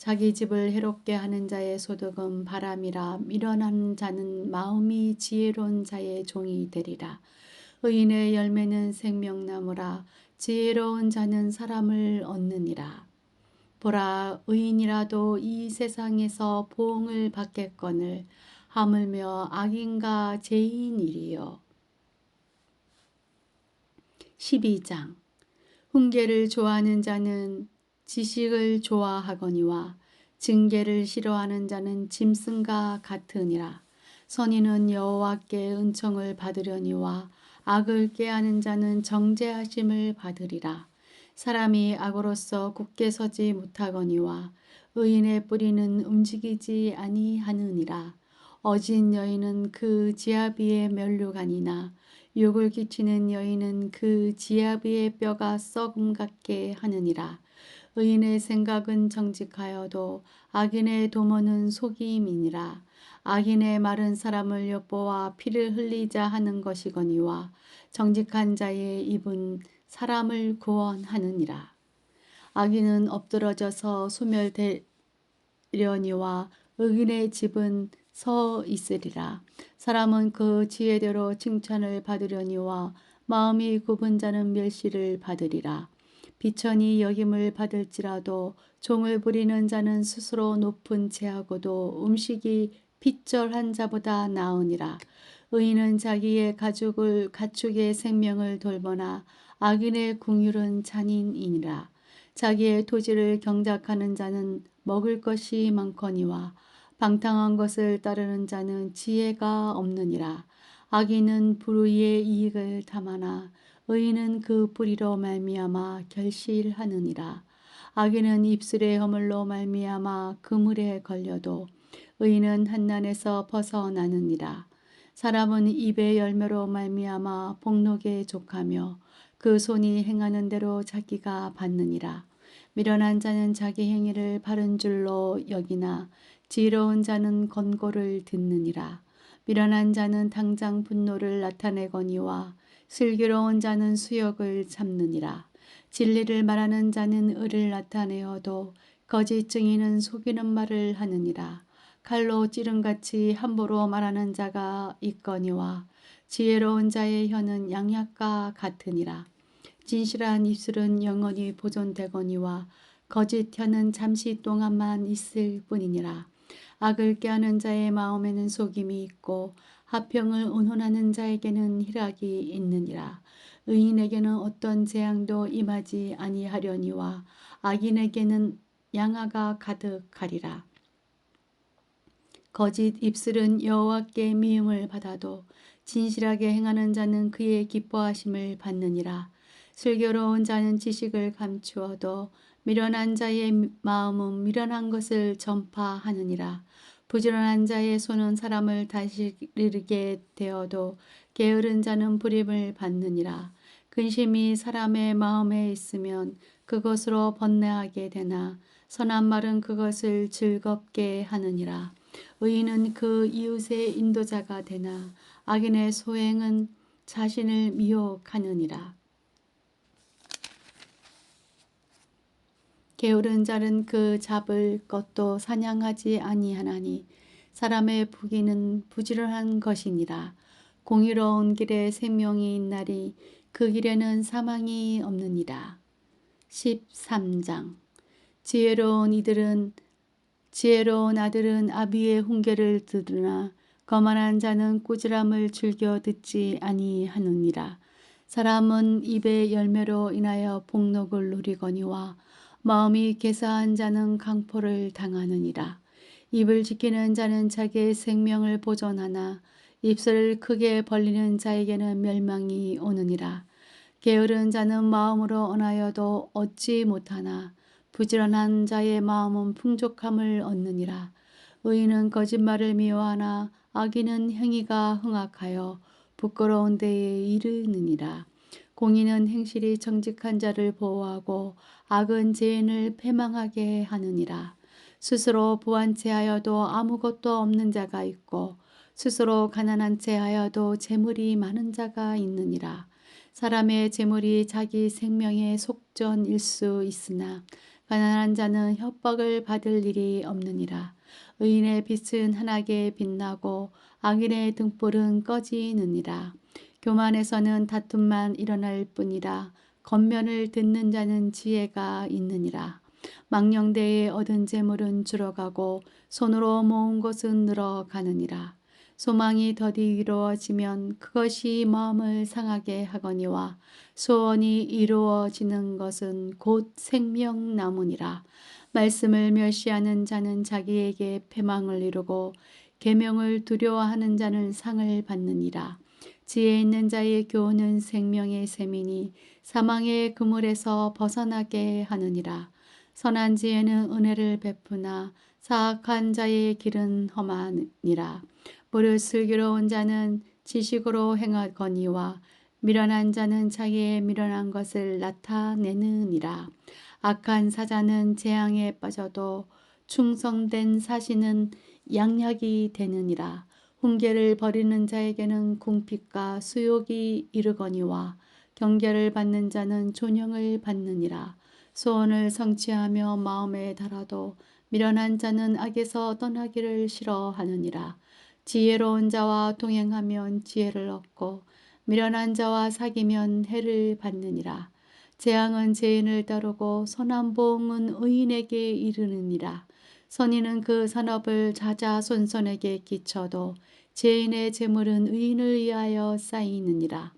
자기 집을 해롭게 하는 자의 소득은 바람이라. 미련한 자는 마음이 지혜로운 자의 종이 되리라. 의인의 열매는 생명나무라. 지혜로운 자는 사람을 얻느니라. 보라, 의인이라도 이 세상에서 보응을 받겠거늘 하물며 악인과 죄인이리요. 12장. 훈계를 좋아하는 자는 지식을 좋아하거니와 징계를 싫어하는 자는 짐승과 같으니라. 선인은 여호와께 은총을 받으려니와 악을 꾀하는 자는 정죄하심을 받으리라. 사람이 악으로서 굳게 서지 못하거니와 의인의 뿌리는 움직이지 아니하느니라. 어진 여인은 그 지압 위에 면류관이나 욕을 끼치는 여인은 그 지압 위의 뼈가 썩음 같게 하느니라. 의인의 생각은 정직하여도 악인의 도모는 속임이니라. 악인의 말은 사람을 엿보아 피를 흘리자 하는 것이거니와 정직한 자의 입은 사람을 구원하느니라. 악인은 엎드러져서 소멸되려니와 의인의 집은 서 있으리라. 사람은 그 지혜대로 칭찬을 받으려니와 마음이 굽은 자는 멸시를 받으리라. 비천이 여김을 받을지라도 종을 부리는 자는 스스로 높은 채하고도 음식이 핏절한 자보다 나으니라. 의인은 자기의 가축의 생명을 돌보나 악인의 궁율은 잔인이니라. 자기의 토지를 경작하는 자는 먹을 것이 많거니와 방탕한 것을 따르는 자는 지혜가 없느니라. 악인은 불의의 이익을 탐하나 의인은 그 뿌리로 말미암아 결실하느니라. 악인은 입술의 허물로 말미암아 그물에 걸려도 의인은 한난에서 벗어나느니라. 사람은 입의 열매로 말미암아 복록에 족하며 그 손이 행하는 대로 자기가 받느니라. 미련한 자는 자기 행위를 바른 줄로 여기나 지혜로운 자는 권고를 듣느니라. 미련한 자는 당장 분노를 나타내거니와 슬기로운 자는 수욕을 참느니라. 진리를 말하는 자는 의를 나타내어도 거짓 증인은 속이는 말을 하느니라. 칼로 찌름같이 함부로 말하는 자가 있거니와 지혜로운 자의 혀는 양약과 같으니라. 진실한 입술은 영원히 보존되거니와 거짓 혀는 잠시 동안만 있을 뿐이니라. 악을 꾀하는 자의 마음에는 속임이 있고 화평을 운운하는 자에게는 희락이 있느니라. 의인에게는 어떤 재앙도 임하지 아니하려니와 악인에게는 양화가 가득하리라. 거짓 입술은 여호와께 미움을 받아도 진실하게 행하는 자는 그의 기뻐하심을 받느니라. 슬기로운 자는 지식을 감추어도 미련한 자의 마음은 미련한 것을 전파하느니라. 부지런한 자의 손은 사람을 다스리게 되어도 게으른 자는 불임을 받느니라. 근심이 사람의 마음에 있으면 그것으로 번뇌하게 되나 선한 말은 그것을 즐겁게 하느니라. 의인은 그 이웃의 인도자가 되나 악인의 소행은 자신을 미혹하느니라. 게으른 자는 그 잡을 것도 사냥하지 아니하나니 사람의 부귀는 부지런한 것이니라. 공의로운 길에 생명이 있나니 그 길에는 사망이 없느니라. 13장. 지혜로운 아들은 아비의 훈계를 들으나 거만한 자는 꾸지람을 즐겨 듣지 아니하느니라. 사람은 입의 열매로 인하여 복록을 누리거니와 마음이 개사한 자는 강포를 당하느니라. 입을 지키는 자는 자기의 생명을 보존하나 입술을 크게 벌리는 자에게는 멸망이 오느니라. 게으른 자는 마음으로 언하여도 얻지 못하나 부지런한 자의 마음은 풍족함을 얻느니라. 의인은 거짓말을 미워하나 악인은 행위가 흥악하여 부끄러운 데에 이르느니라. 공의는 행실이 정직한 자를 보호하고 악은 죄인을 패망하게 하느니라. 스스로 부한 채하여도 아무것도 없는 자가 있고 스스로 가난한 채하여도 재물이 많은 자가 있느니라. 사람의 재물이 자기 생명의 속전일 수 있으나 가난한 자는 협박을 받을 일이 없느니라. 의인의 빛은 환하게 빛나고 악인의 등불은 꺼지느니라. 교만에서는 다툼만 일어날 뿐이라. 겉면을 듣는 자는 지혜가 있느니라. 망령되이 얻은 재물은 줄어가고 손으로 모은 것은 늘어가느니라. 소망이 더디 이루어지면 그것이 마음을 상하게 하거니와 소원이 이루어지는 것은 곧 생명나무니라. 말씀을 멸시하는 자는 자기에게 패망을 이루고 계명을 두려워하는 자는 상을 받느니라. 지혜 있는 자의 교훈은 생명의 샘이니 사망의 그물에서 벗어나게 하느니라. 선한 지혜는 은혜를 베푸나 사악한 자의 길은 험하니라. 무릇 슬기로운 자는 지식으로 행하거니와 미련한 자는 자기의 미련한 것을 나타내느니라. 악한 사자는 재앙에 빠져도 충성된 사신은 양약이 되느니라. 훈계를 버리는 자에게는 궁핍과 수욕이 이르거니와 경계를 받는 자는 존영을 받느니라. 소원을 성취하며 마음에 달아도 미련한 자는 악에서 떠나기를 싫어하느니라. 지혜로운 자와 동행하면 지혜를 얻고 미련한 자와 사귀면 해를 받느니라. 재앙은 죄인을 따르고 선한 보응은 의인에게 이르느니라. 선인은 그 산업을 자자손손에게 끼쳐도 죄인의 재물은 의인을 위하여 쌓이느니라.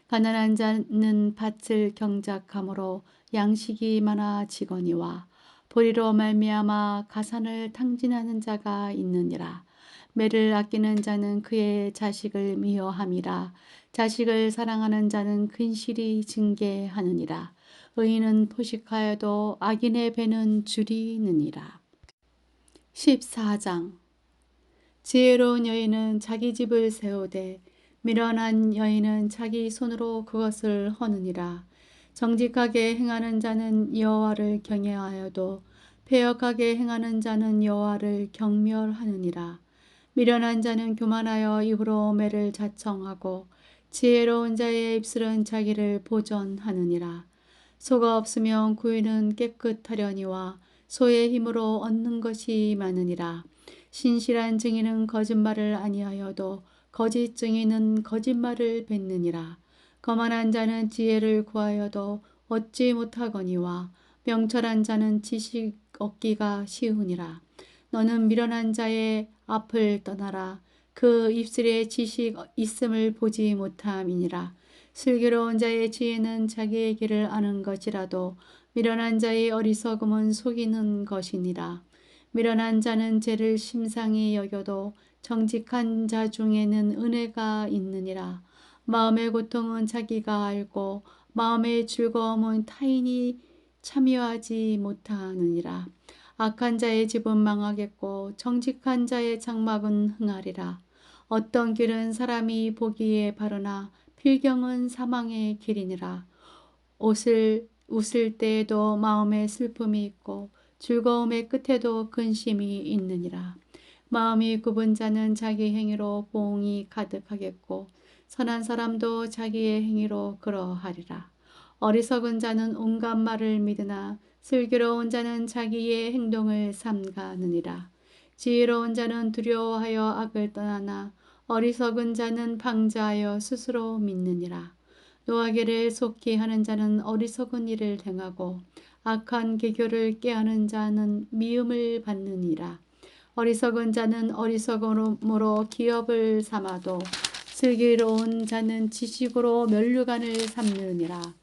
가난한 자는 밭을 경작함으로 양식이 많아지거니와 보리로 말미암아 가산을 탕진하는 자가 있느니라. 매를 아끼는 자는 그의 자식을 미워함이라. 자식을 사랑하는 자는 근실이 징계하느니라. 의인은 포식하여도 악인의 배는 줄이느니라. 14장. 지혜로운 여인은 자기 집을 세우되 미련한 여인은 자기 손으로 그것을 허느니라. 정직하게 행하는 자는 여호와를 경외하여도 패역하게 행하는 자는 여호와를 경멸하느니라. 미련한 자는 교만하여 입으로 매를 자청하고 지혜로운 자의 입술은 자기를 보전하느니라. 소가 없으면 구이는 깨끗하려니와 소의 힘으로 얻는 것이 많으니라. 신실한 증인은 거짓말을 아니하여도 거짓 증인은 거짓말을 뱉느니라. 거만한 자는 지혜를 구하여도 얻지 못하거니와 명철한 자는 지식 얻기가 쉬우니라. 너는 미련한 자의 앞을 떠나라. 그 입술에 지식 있음을 보지 못함이니라. 슬기로운 자의 지혜는 자기의 길을 아는 것이라도 미련한 자의 어리석음은 속이는 것이니라. 미련한 자는 죄를 심상히 여겨도 정직한 자 중에는 은혜가 있느니라. 마음의 고통은 자기가 알고 마음의 즐거움은 타인이 참여하지 못하느니라. 악한 자의 집은 망하겠고 정직한 자의 장막은 흥하리라. 어떤 길은 사람이 보기에 바르나 필경은 사망의 길이니라. 웃을 때에도 마음에 슬픔이 있고 즐거움의 끝에도 근심이 있느니라. 마음이 굽은 자는 자기 행위로 보응이 가득하겠고 선한 사람도 자기의 행위로 그러하리라. 어리석은 자는 온갖 말을 믿으나 슬기로운 자는 자기의 행동을 삼가느니라. 지혜로운 자는 두려워하여 악을 떠나나 어리석은 자는 방자하여 스스로 믿느니라. 노하기를 속히 하는 자는 어리석은 일을 행하고 악한 계교를 꾀하는 자는 미움을 받느니라. 어리석은 자는 어리석음으로 기업을 삼아도 슬기로운 자는 지식으로 면류관을 삼느니라.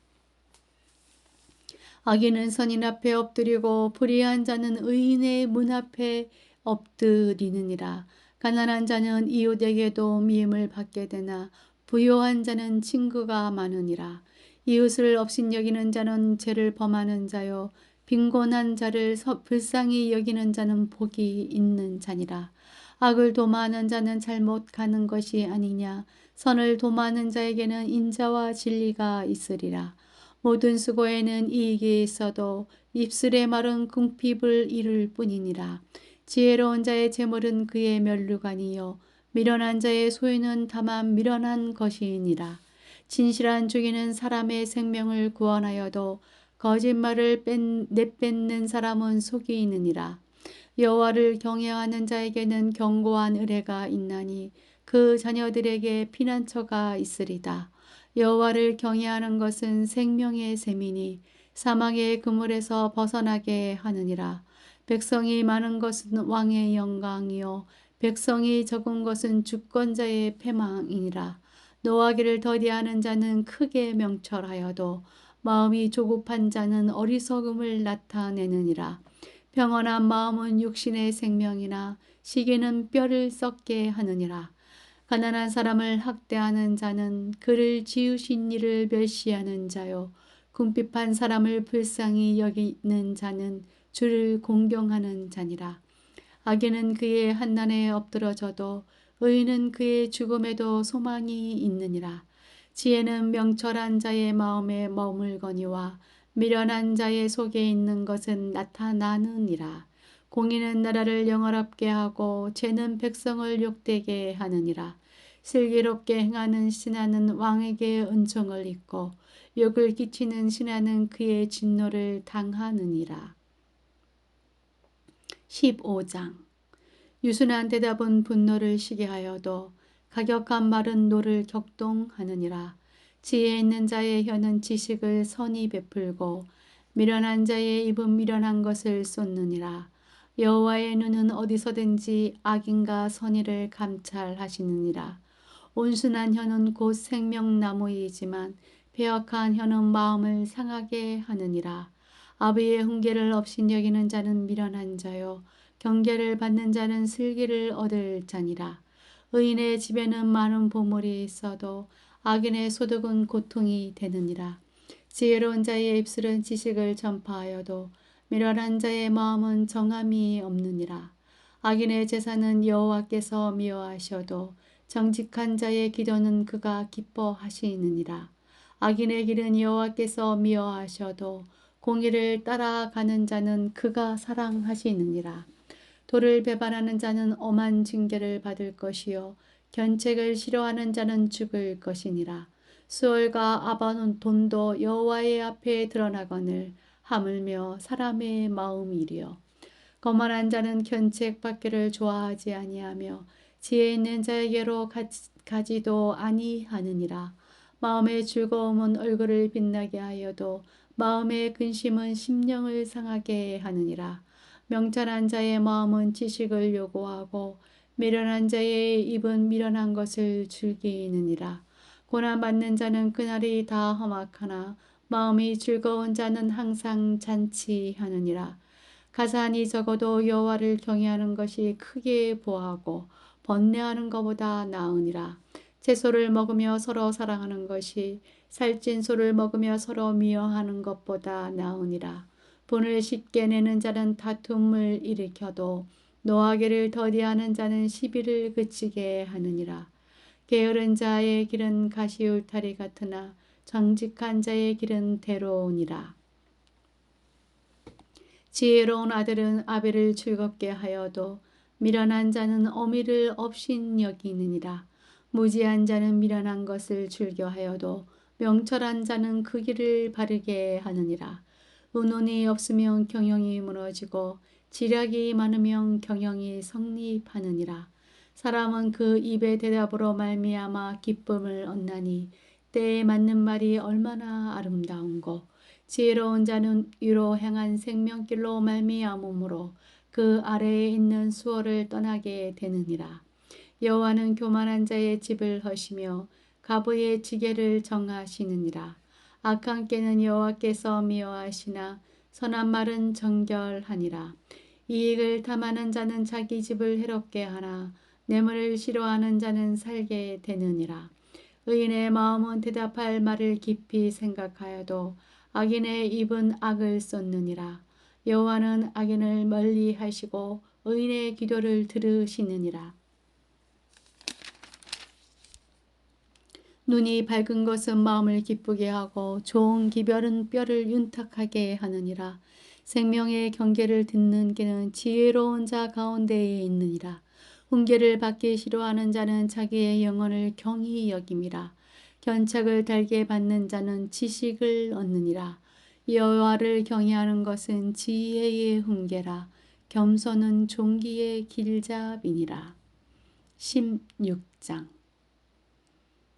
악인은 선인 앞에 엎드리고 불의한 자는 의인의 문 앞에 엎드리느니라. 가난한 자는 이웃에게도 미움을 받게 되나 부요한 자는 친구가 많으니라. 이웃을 업신여기는 자는 죄를 범하는 자요 빈곤한 자를 불쌍히 여기는 자는 복이 있는 자니라. 악을 도모하는 자는 잘못 가는 것이 아니냐. 선을 도모하는 자에게는 인자와 진리가 있으리라. 모든 수고에는 이익이 있어도 입술의 말은 궁핍을 이룰 뿐이니라. 지혜로운 자의 재물은 그의 면류관이요 미련한 자의 소유는 다만 미련한 것이니라. 진실한 주기는 사람의 생명을 구원하여도 거짓말을 내뱉는 사람은 속이 있느니라. 여호와를 경외하는 자에게는 견고한 의뢰가 있나니 그 자녀들에게 피난처가 있으리다. 여호와를 경외하는 것은 생명의 셈이니 사망의 그물에서 벗어나게 하느니라. 백성이 많은 것은 왕의 영광이요 백성이 적은 것은 주권자의 패망이니라. 노하기를 더디하는 자는 크게 명철하여도 마음이 조급한 자는 어리석음을 나타내느니라. 평온한 마음은 육신의 생명이나 시기는 뼈를 썩게 하느니라. 가난한 사람을 학대하는 자는 그를 지으신 이를 멸시하는 자요. 궁핍한 사람을 불쌍히 여기는 자는 주를 공경하는 자니라. 악인은 그의 한난에 엎드러져도 의인은 그의 죽음에도 소망이 있느니라. 지혜는 명철한 자의 마음에 머물거니와 미련한 자의 속에 있는 것은 나타나느니라. 공의는 나라를 영화롭게 하고 죄는 백성을 욕되게 하느니라. 슬기롭게 행하는 신하는 왕에게 은총을 입고 욕을 끼치는 신하는 그의 진노를 당하느니라. 15장 유순한 대답은 분노를 시게 하여도 가격한 말은 노를 격동하느니라. 지혜 있는 자의 혀는 지식을 선히 베풀고 미련한 자의 입은 미련한 것을 쏟느니라. 여호와의 눈은 어디서든지 악인과 선의를 감찰하시느니라. 온순한 혀는 곧 생명나무이지만 배역한 혀는 마음을 상하게 하느니라. 아비의 훈계를 없인 여기는 자는 미련한 자요 경계를 받는 자는 슬기를 얻을 자니라. 의인의 집에는 많은 보물이 있어도 악인의 소득은 고통이 되느니라. 지혜로운 자의 입술은 지식을 전파하여도 미련한 자의 마음은 정함이 없느니라. 악인의 제사는 여호와께서 미워하셔도 정직한 자의 기도는 그가 기뻐하시느니라. 악인의 길은 여호와께서 미워하셔도 공의를 따라가는 자는 그가 사랑하시느니라. 도를 배반하는 자는 엄한 징계를 받을 것이요 견책을 싫어하는 자는 죽을 것이니라. 수월과 아바돈도 여호와의 앞에 드러나거늘 하물며 사람의 마음이리요. 거만한 자는 견책 받기를 좋아하지 아니하며 지혜 있는 자에게로 가지도 아니하느니라. 마음의 즐거움은 얼굴을 빛나게 하여도 마음의 근심은 심령을 상하게 하느니라. 명철한 자의 마음은 지식을 요구하고 미련한 자의 입은 미련한 것을 즐기느니라. 고난받는 자는 그날이 다 험악하나 마음이 즐거운 자는 항상 잔치하느니라. 가산이 적어도 여호와를 경외하는 것이 크게 보하고 번뇌하는 것보다 나으니라. 채소를 먹으며 서로 사랑하는 것이 살찐 소를 먹으며 서로 미워하는 것보다 나으니라. 분을 쉽게 내는 자는 다툼을 일으켜도 노하기를 더디하는 자는 시비를 그치게 하느니라. 게으른 자의 길은 가시울타리 같으나 정직한 자의 길은 대로우니라. 지혜로운 아들은 아비를 즐겁게 하여도 미련한 자는 어미를 업신여기느니라. 무지한 자는 미련한 것을 즐겨하여도 명철한 자는 그 길을 바르게 하느니라. 의논이 없으면 경영이 무너지고 지략이 많으면 경영이 성립하느니라. 사람은 그 입의 대답으로 말미암아 기쁨을 얻나니 때에 맞는 말이 얼마나 아름다운고 지혜로운 자는 위로 행한 생명길로 말미암음으로 그 아래에 있는 수월을 떠나게 되느니라. 여호와는 교만한 자의 집을 허시며 가부의 지게를 정하시느니라. 악한 꾀는 여호와께서 미워하시나 선한 말은 정결하니라. 이익을 탐하는 자는 자기 집을 해롭게 하나 뇌물을 싫어하는 자는 살게 되느니라. 의인의 마음은 대답할 말을 깊이 생각하여도 악인의 입은 악을 쏟느니라. 여호와는 악인을 멀리 하시고 의인의 기도를 들으시느니라. 눈이 밝은 것은 마음을 기쁘게 하고 좋은 기별은 뼈를 윤탁하게 하느니라. 생명의 경계를 듣는 개는 지혜로운 자 가운데에 있느니라. 훈계를 받기 싫어하는 자는 자기의 영혼을 경히 여김이라. 견책을 달게 받는 자는 지식을 얻느니라. 여호와를 경외하는 것은 지혜의 훈계라. 겸손은 존귀의 길잡이니라. 16장.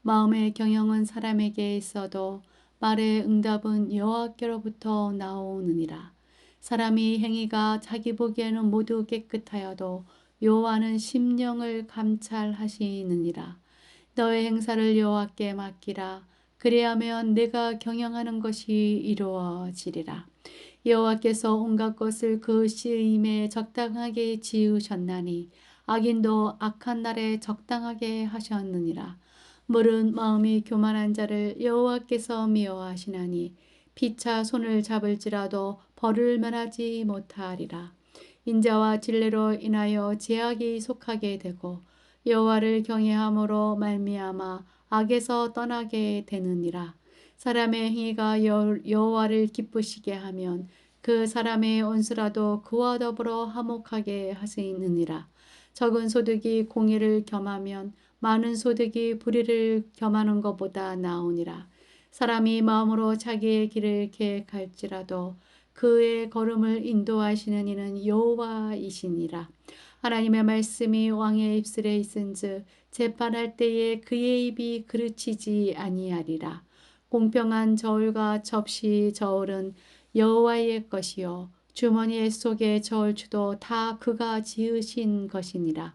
마음의 경영은 사람에게 있어도 말의 응답은 여호와께로부터 나오느니라. 사람이 행위가 자기 보기에는 모두 깨끗하여도 여호와는 심령을 감찰하시느니라. 너의 행사를 여호와께 맡기라. 그리하면 내가 경영하는 것이 이루어지리라. 여호와께서 온갖 것을 그 시임에 적당하게 지으셨나니 악인도 악한 날에 적당하게 하셨느니라. 물은 마음이 교만한 자를 여호와께서 미워하시나니 피차 손을 잡을지라도 벌을 면하지 못하리라. 인자와 진리로 인하여 제약이 속하게 되고 여호와를 경외함으로 말미암아 악에서 떠나게 되느니라. 사람의 행위가 여호와를 기쁘시게 하면 그 사람의 원수라도 그와 더불어 화목하게 하시느니라. 적은 소득이 공의를 겸하면 많은 소득이 불의를 겸하는 것보다 나으니라. 사람이 마음으로 자기의 길을 계획할지라도 그의 걸음을 인도하시는 이는 여호와이시니라. 하나님의 말씀이 왕의 입술에 있은즉 재판할 때에 그의 입이 그르치지 아니하리라. 공평한 저울과 접시 저울은 여호와의 것이요 주머니 속의 저울추도 다 그가 지으신 것이니라.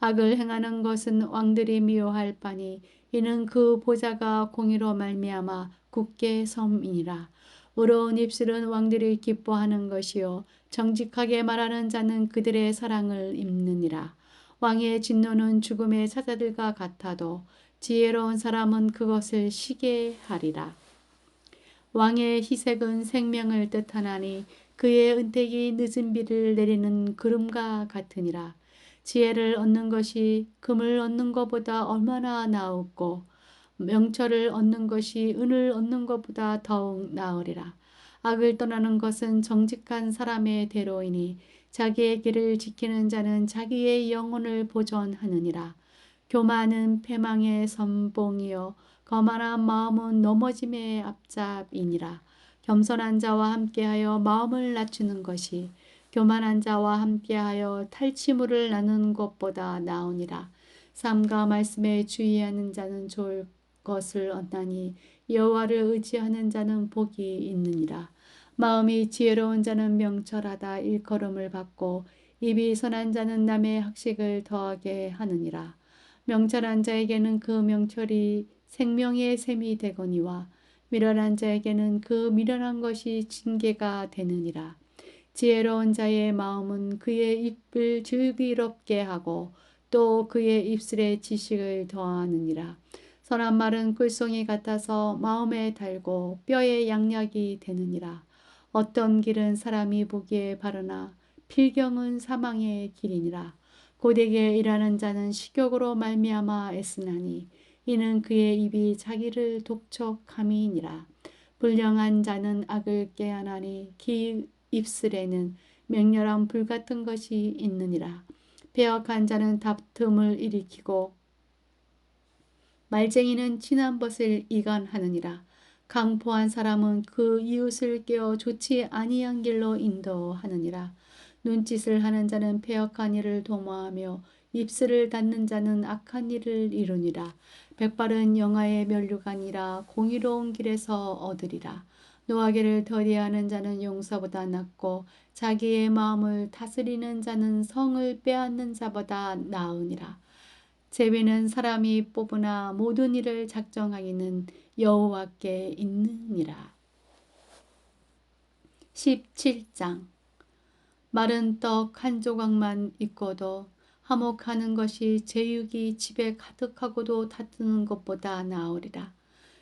악을 행하는 것은 왕들이 미워할 바니 이는 그 보좌가 공의로 말미암아 굳게 섬이니라. 의로운 입술은 왕들이 기뻐하는 것이요 정직하게 말하는 자는 그들의 사랑을 입느니라. 왕의 진노는 죽음의 사자들과 같아도 지혜로운 사람은 그것을 쉬게 하리라. 왕의 희색은 생명을 뜻하나니 그의 은택이 늦은 비를 내리는 구름과 같으니라. 지혜를 얻는 것이 금을 얻는 것보다 얼마나 나았고 명철을 얻는 것이 은을 얻는 것보다 더욱 나으리라. 악을 떠나는 것은 정직한 사람의 대로이니 자기의 길을 지키는 자는 자기의 영혼을 보존하느니라. 교만은 패망의 선봉이요 거만한 마음은 넘어짐의 앞잡이니라. 겸손한 자와 함께하여 마음을 낮추는 것이 교만한 자와 함께하여 탈취물을 나누는 것보다 나으니라. 삶과 말씀에 주의하는 자는 좋을 것을 얻나니 여호와를 의지하는 자는 복이 있느니라. 마음이 지혜로운 자는 명철하다 일컬음을 받고 입이 선한 자는 남의 학식을 더하게 하느니라. 명철한 자에게는 그 명철이 생명의 샘이 되거니와 미련한 자에게는 그 미련한 것이 징계가 되느니라. 지혜로운 자의 마음은 그의 입을 즐기롭게 하고 또 그의 입술에 지식을 더하느니라. 선한 말은 꿀송이 같아서 마음에 달고 뼈에 양약이 되느니라. 어떤 길은 사람이 보기에 바르나 필경은 사망의 길이니라. 고되게 일하는 자는 식욕으로 말미암아 애쓰나니 이는 그의 입이 자기를 독촉함이니라. 불량한 자는 악을 꾀하나니 그 입술에는 맹렬한 불 같은 것이 있느니라. 배역한 자는 다툼을 일으키고 말쟁이는 친한 벗을 이간하느니라. 강포한 사람은 그 이웃을 깨어 좋지 아니한 길로 인도하느니라. 눈짓을 하는 자는 패역한 일을 도모하며 입술을 닫는 자는 악한 일을 이루니라. 백발은 영화의 면류가 아니라 공의로운 길에서 얻으리라. 노하기를 더디하는 자는 용사보다 낫고 자기의 마음을 다스리는 자는 성을 빼앗는 자보다 나으니라. 제비는 사람이 뽑으나 모든 일을 작정하기는 여호와께 있느니라. 17장. 마른 떡 한 조각만 있고도 화목하는 것이 제육이 집에 가득하고도 다투는 것보다 나으리라.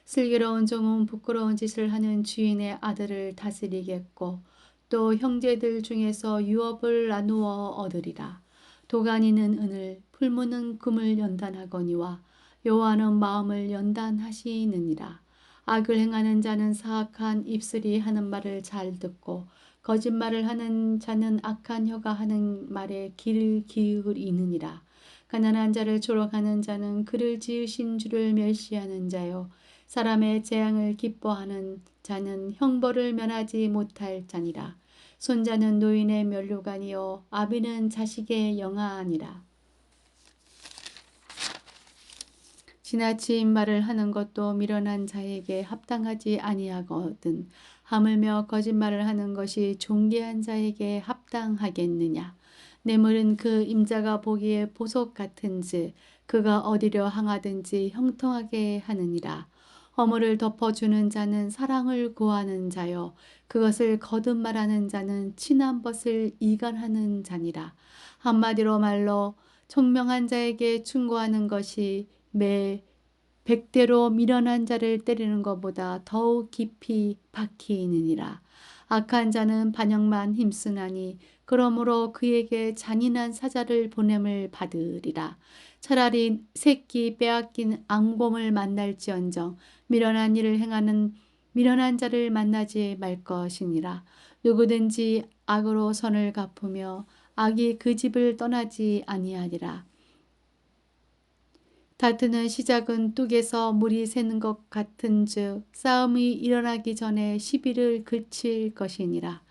슬기로운 종은 부끄러운 짓을 하는 주인의 아들을 다스리겠고 또 형제들 중에서 유업을 나누어 얻으리라. 도가니는 은을 풀무는 금을 연단하거니와 여호와는 마음을 연단하시느니라. 악을 행하는 자는 사악한 입술이 하는 말을 잘 듣고 거짓말을 하는 자는 악한 혀가 하는 말에 귀를 기울이느니라. 가난한 자를 조롱하는 자는 그를 지으신 주를 멸시하는 자요 사람의 재앙을 기뻐하는 자는 형벌을 면하지 못할 자니라. 손자는 노인의 면류관이요 아비는 자식의 영아아니라. 지나친 말을 하는 것도 미련한 자에게 합당하지 아니하거든 하물며 거짓말을 하는 것이 존귀한 자에게 합당하겠느냐. 뇌물은 그 임자가 보기에 보석 같은즉 그가 어디로 향하든지 형통하게 하느니라. 허물을 덮어주는 자는 사랑을 구하는 자요 그것을 거듭 말하는 자는 친한 것을 이간하는 자니라. 한마디로 말로 총명한 자에게 충고하는 것이 매 100대로 미련한 자를 때리는 것보다 더욱 깊이 박히느니라. 악한 자는 반역만 힘쓰나니 그러므로 그에게 잔인한 사자를 보냄을 받으리라. 차라리 새끼 빼앗긴 앙곰을 만날지언정 미련한 일을 행하는 미련한 자를 만나지 말 것이니라. 누구든지 악으로 선을 갚으며 악이 그 집을 떠나지 아니하리라. 다투는 시작은 뚝에서 물이 새는 것 같은즉 싸움이 일어나기 전에 시비를 그칠 것이니라.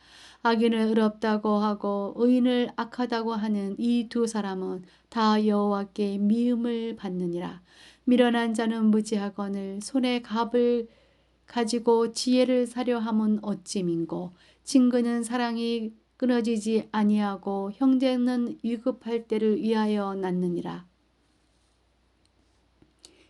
악인을 의롭다고 하고 의인을 악하다고 하는 이 두 사람은 다 여호와께 미움을 받느니라. 미련한 자는 무지하거늘 손에 갑을 가지고 지혜를 사려 함은 어찌 민고. 친구는 사랑이 끊어지지 아니하고 형제는 위급할 때를 위하여 낳느니라.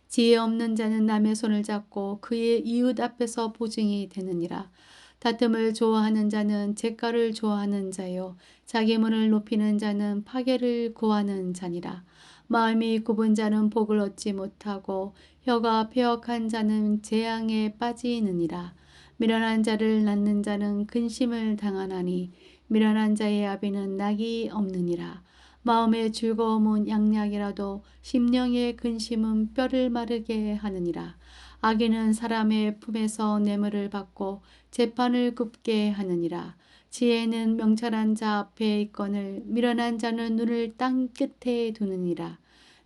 지혜 없는 자는 남의 손을 잡고 그의 이웃 앞에서 보증이 되느니라. 다툼을 좋아하는 자는 잿가를 좋아하는 자요 자기 문을 높이는 자는 파괴를 구하는 자니라. 마음이 굽은 자는 복을 얻지 못하고 혀가 패역한 자는 재앙에 빠지느니라. 미련한 자를 낳는 자는 근심을 당하나니 미련한 자의 아비는 낙이 없느니라. 마음의 즐거움은 양약이라도 심령의 근심은 뼈를 마르게 하느니라. 악인은 사람의 품에서 뇌물을 받고 재판을 굽게 하느니라. 지혜는 명철한 자 앞에 있거늘 미련한 자는 눈을 땅 끝에 두느니라.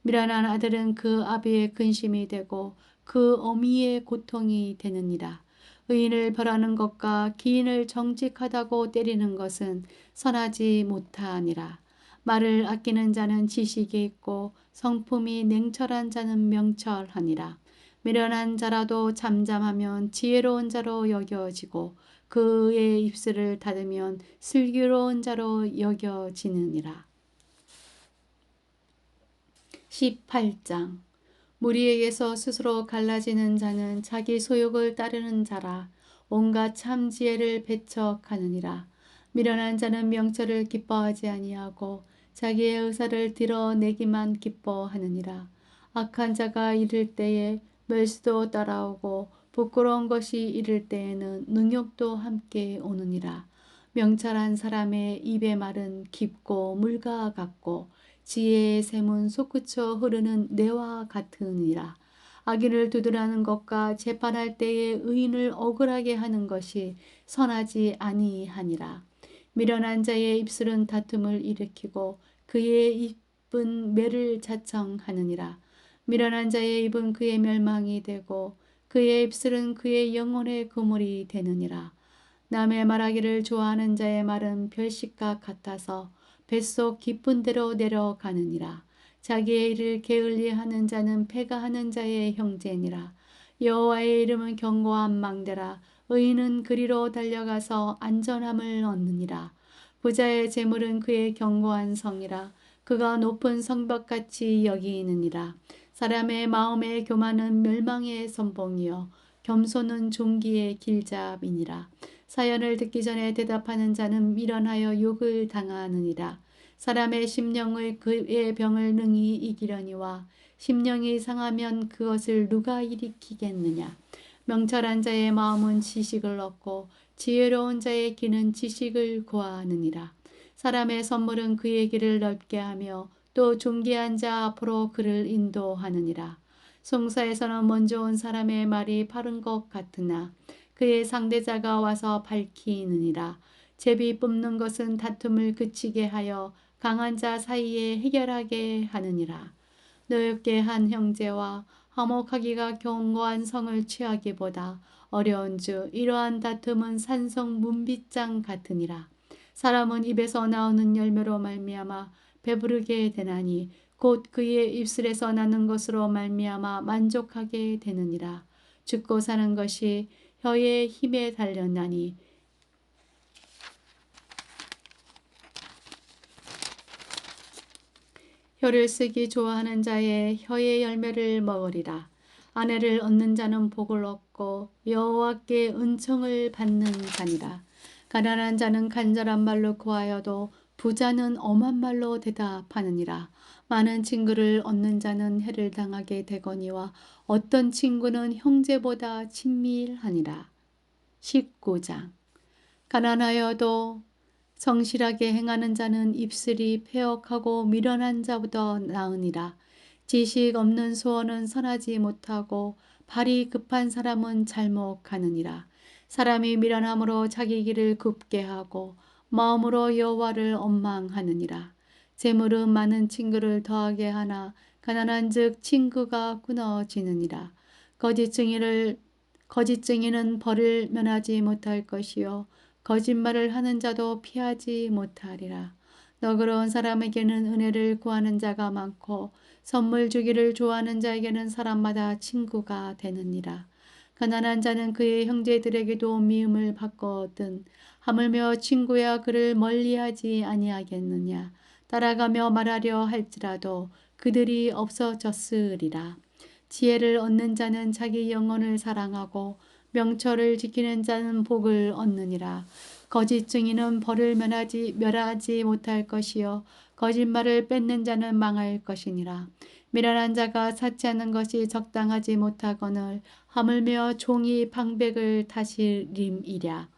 미련한 아들은 그 아비의 근심이 되고 그 어미의 고통이 되느니라. 의인을 벌하는 것과 기인을 정직하다고 때리는 것은 선하지 못하니라. 말을 아끼는 자는 지식이 있고 성품이 냉철한 자는 명철하니라. 미련한 자라도 잠잠하면 지혜로운 자로 여겨지고 그의 입술을 닫으면 슬기로운 자로 여겨지느니라. 18장 무리에게서 스스로 갈라지는 자는 자기 소욕을 따르는 자라. 온갖 참 지혜를 배척하느니라. 미련한 자는 명철을 기뻐하지 아니하고 자기의 의사를 드러내기만 기뻐하느니라. 악한 자가 이를 때에 멸수도 따라오고 부끄러운 것이 이를 때에는 능욕도 함께 오느니라. 명철한 사람의 입의 말은 깊고 물과 같고 지혜의 샘은 솟구쳐 흐르는 뇌와 같으니라. 악인을 두드라는 것과 재판할 때에 의인을 억울하게 하는 것이 선하지 아니하니라. 미련한 자의 입술은 다툼을 일으키고 그의 입은 매를 자청하느니라. 미련한 자의 입은 그의 멸망이 되고 그의 입술은 그의 영혼의 그물이 되느니라. 남의 말하기를 좋아하는 자의 말은 별식과 같아서 뱃속 깊은 데로 내려가느니라. 자기의 일을 게을리하는 자는 패가하는 자의 형제니라. 여호와의 이름은 견고한 망대라. 의인은 그리로 달려가서 안전함을 얻느니라. 부자의 재물은 그의 견고한 성이라. 그가 높은 성벽같이 여기느니라. 사람의 마음의 교만은 멸망의 선봉이요 겸손은 존귀의 길잡이니라. 사연을 듣기 전에 대답하는 자는 미련하여 욕을 당하느니라. 사람의 심령의 그의 병을 능히 이기려니와 심령이 상하면 그것을 누가 일으키겠느냐. 명철한 자의 마음은 지식을 얻고 지혜로운 자의 귀는 지식을 구하느니라. 사람의 선물은 그의 길을 넓게 하며 또 존귀한 자 앞으로 그를 인도하느니라. 송사에서는 먼저 온 사람의 말이 바른 것 같으나 그의 상대자가 와서 밝히느니라. 제비 뽑는 것은 다툼을 그치게 하여 강한 자 사이에 해결하게 하느니라. 노엽게 한 형제와 화목하기가 견고한 성을 취하기보다 어려운즉 이러한 다툼은 산성 문빗장 같으니라. 사람은 입에서 나오는 열매로 말미암아 배부르게 되나니 곧 그의 입술에서 나는 것으로 말미암아 만족하게 되느니라. 죽고 사는 것이 혀의 힘에 달렸나니 혀를 쓰기 좋아하는 자의 혀의 열매를 먹으리라. 아내를 얻는 자는 복을 얻고 여호와께 은총을 받는 자니라. 가난한 자는 간절한 말로 구하여도 부자는 엄한 말로 대답하느니라. 많은 친구를 얻는 자는 해를 당하게 되거니와 어떤 친구는 형제보다 친밀하니라. 19장. 가난하여도 성실하게 행하는 자는 입술이 패역하고 미련한 자보다 나으니라. 지식 없는 소원은 선하지 못하고 발이 급한 사람은 잘못하느니라. 사람이 미련함으로 자기 길을 굽게 하고 마음으로 여호와를 원망하느니라. 재물은 많은 친구를 더하게 하나 가난한즉 친구가 끊어지느니라. 거짓 증인은 벌을 면하지 못할 것이요 거짓말을 하는 자도 피하지 못하리라. 너그러운 사람에게는 은혜를 구하는 자가 많고 선물 주기를 좋아하는 자에게는 사람마다 친구가 되느니라. 가난한 자는 그의 형제들에게도 미움을 받거든 하물며 친구야 그를 멀리하지 아니하겠느냐. 따라가며 말하려 할지라도 그들이 없어졌으리라. 지혜를 얻는 자는 자기 영혼을 사랑하고 명철을 지키는 자는 복을 얻느니라. 거짓 증인은 벌을 멸하지 못할 것이요 거짓말을 뺏는 자는 망할 것이니라. 미련한 자가 사치하는 것이 적당하지 못하거늘 하물며 종이 방백을 다스림이랴.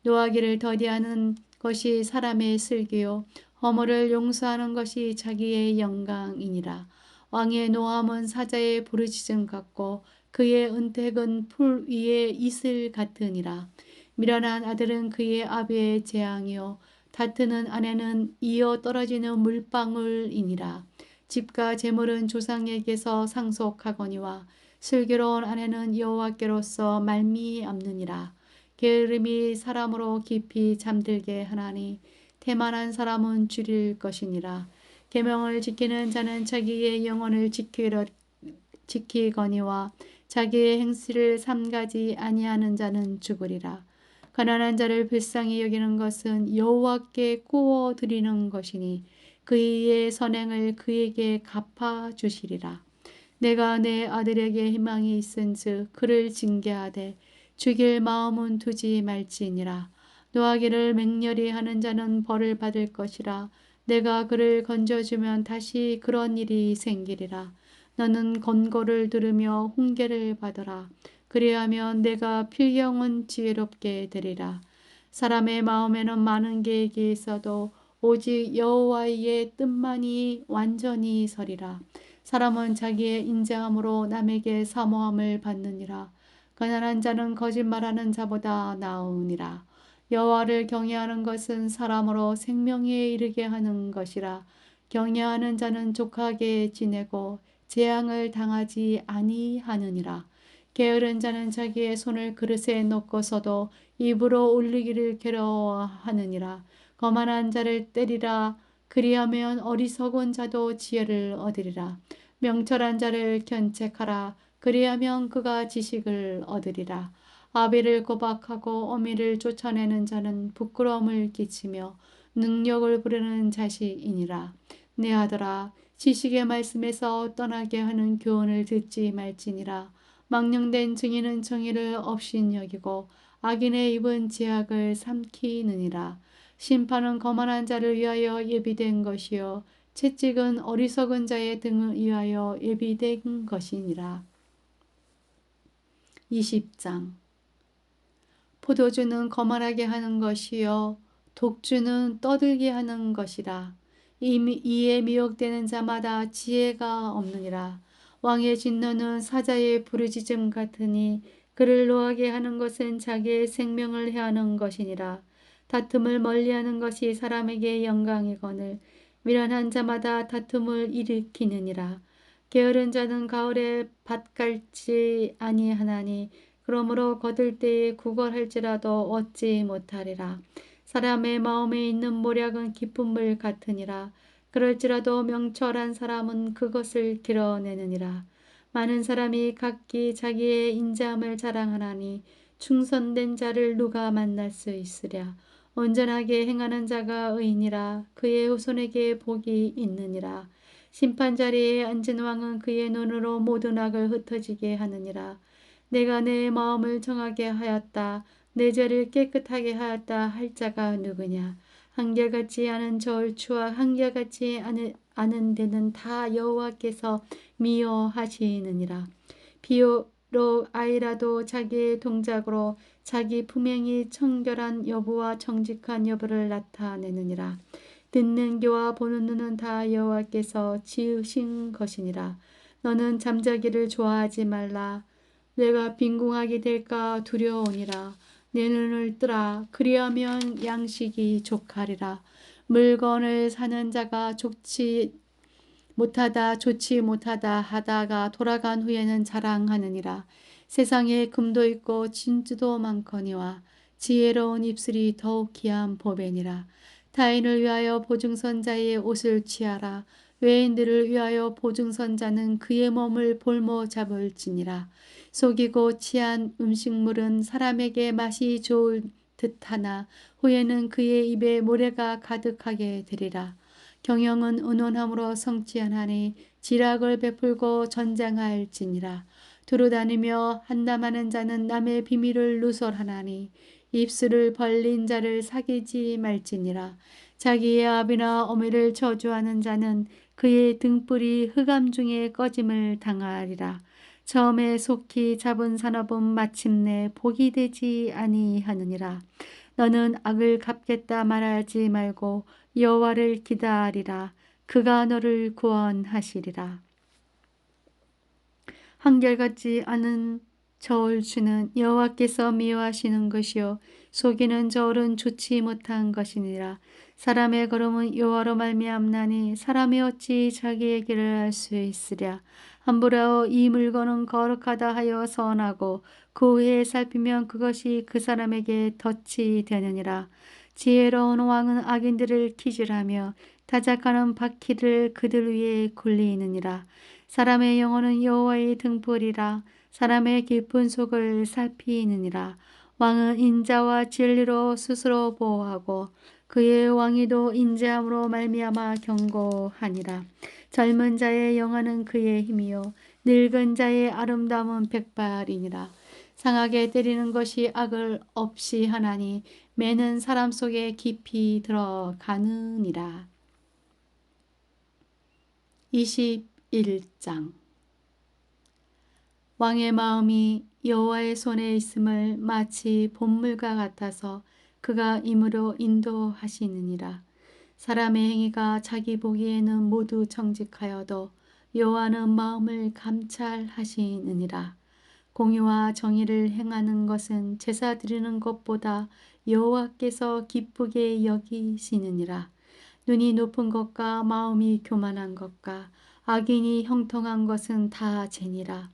노하기를 더디하는 것이 사람의 슬기요 허물을 용서하는 것이 자기의 영광이니라. 왕의 노함은 사자의 부르짖음 같고 그의 은택은 풀 위의 이슬 같으니라. 미련한 아들은 그의 아비의 재앙이요 다투는 아내는 이어 떨어지는 물방울이니라. 집과 재물은 조상에게서 상속하거니와 슬기로운 아내는 여호와께로서 말미암느니라. 게으름이 사람으로 깊이 잠들게 하나니 태만한 사람은 줄일 것이니라. 계명을 지키는 자는 자기의 영혼을 지키거니와 자기의 행실을 삼가지 아니하는 자는 죽으리라. 가난한 자를 불쌍히 여기는 것은 여호와께 구워 드리는 것이니 그의 선행을 그에게 갚아 주시리라. 내가 내 아들에게 희망이 있은즉 그를 징계하되 죽일 마음은 두지 말지니라. 노하기를 맹렬히 하는 자는 벌을 받을 것이라. 내가 그를 건져주면 다시 그런 일이 생기리라. 너는 권고를 들으며 훈계를 받으라. 그리하면 내가 필경은 지혜롭게 되리라. 사람의 마음에는 많은 계획이 있어도 오직 여호와의 뜻만이 완전히 서리라. 사람은 자기의 인자함으로 남에게 사모함을 받느니라. 가난한 자는 거짓말하는 자보다 나으니라. 여호와를 경외하는 것은 사람으로 생명에 이르게 하는 것이라. 경외하는 자는 족하게 지내고 재앙을 당하지 아니하느니라. 게으른 자는 자기의 손을 그릇에 놓고서도 입으로 올리기를 괴로워하느니라. 거만한 자를 때리라. 그리하면 어리석은 자도 지혜를 얻으리라. 명철한 자를 견책하라. 그리하면 그가 지식을 얻으리라. 아비를 고박하고 어미를 쫓아내는 자는 부끄러움을 끼치며 능력을 부르는 자식이니라. 내 아들아, 지식의 말씀에서 떠나게 하는 교훈을 듣지 말지니라. 망령된 증인은 정의를 업신여기고 악인의 입은 제약을 삼키느니라. 심판은 거만한 자를 위하여 예비된 것이요 채찍은 어리석은 자의 등을 위하여 예비된 것이니라. 20장. 포도주는 거만하게 하는 것이요 독주는 떠들게 하는 것이라. 이에 미혹되는 자마다 지혜가 없느니라. 왕의 진노는 사자의 부르짖음 같으니 그를 노하게 하는 것은 자기의 생명을 해하는 것이니라. 다툼을 멀리하는 것이 사람에게 영광이거늘 미련한 자마다 다툼을 일으키느니라. 게으른 자는 가을에 밭 갈지 아니하나니 그러므로 거둘 때에 구걸할지라도 얻지 못하리라. 사람의 마음에 있는 모략은 깊은 물 같으니라. 그럴지라도 명철한 사람은 그것을 드러내느니라. 많은 사람이 각기 자기의 인자함을 자랑하나니 충성된 자를 누가 만날 수 있으랴. 온전하게 행하는 자가 의인이라. 그의 후손에게 복이 있느니라. 심판자리에 앉은 왕은 그의 눈으로 모든 악을 흩어지게 하느니라. 내가 내 마음을 정하게 하였다. 내 죄를 깨끗하게 하였다 할 자가 누구냐. 한결같지 않은 저울추와 한결같이 않은 데는 다 여호와께서 미워하시느니라. 비록 아이라도 자기의 동작으로 자기 품행이 청결한 여부와 정직한 여부를 나타내느니라. 듣는 귀와 보는 눈은 다 여호와께서 지으신 것이니라. 너는 잠자기를 좋아하지 말라. 내가 빈궁하게 될까 두려우니라. 내 눈을 뜨라. 그리하면 양식이 족하리라. 물건을 사는 자가 좋지 못하다 하다가 돌아간 후에는 자랑하느니라. 세상에 금도 있고 진주도 많거니와 지혜로운 입술이 더욱 귀한 보배니라. 타인을 위하여 보증선자의 옷을 취하라. 외인들을 위하여 보증선자는 그의 몸을 볼모 잡을지니라. 속이고 취한 음식물은 사람에게 맛이 좋을 듯하나 후에는 그의 입에 모래가 가득하게 되리라. 경영은 의논함으로 성취하나니 지략을 베풀고 전쟁할지니라. 두루 다니며 한담하는 자는 남의 비밀을 누설하나니 입술을 벌린 자를 사귀지 말지니라. 자기의 아비나 어미를 저주하는 자는 그의 등불이 흑암 중에 꺼짐을 당하리라. 처음에 속히 잡은 산업은 마침내 복이 되지 아니하느니라. 너는 악을 갚겠다 말하지 말고 여호와를 기다리라. 그가 너를 구원하시리라. 한결같지 않은 저울추는 여호와께서 미워하시는 것이요 속이는 저울은 좋지 못한 것이니라. 사람의 걸음은 여호와로 말미암나니 사람이 어찌 자기의 길을 알 수 있으랴. 함부로 이 물건은 거룩하다 하여 선하고 그 후에 살피면 그것이 그 사람에게 덫이 되느니라. 지혜로운 왕은 악인들을 기질하며 타작하는 바퀴를 그들 위에 굴리느니라. 사람의 영혼은 여호와의 등불이라. 사람의 깊은 속을 살피느니라. 왕은 인자와 진리로 스스로 보호하고 그의 왕위도 인자함으로 말미암아 경고하니라. 젊은 자의 영화는 그의 힘이요 늙은 자의 아름다움은 백발이니라. 상하게 때리는 것이 악을 없이 하나니 매는 사람 속에 깊이 들어가느니라. 21장 왕의 마음이 여호와의 손에 있음을 마치 봇물과 같아서 그가 임으로 인도하시느니라. 사람의 행위가 자기 보기에는 모두 정직하여도 여호와는 마음을 감찰하시느니라. 공의와 정의를 행하는 것은 제사 드리는 것보다 여호와께서 기쁘게 여기시느니라. 눈이 높은 것과 마음이 교만한 것과 악인이 형통한 것은 다 죄니라.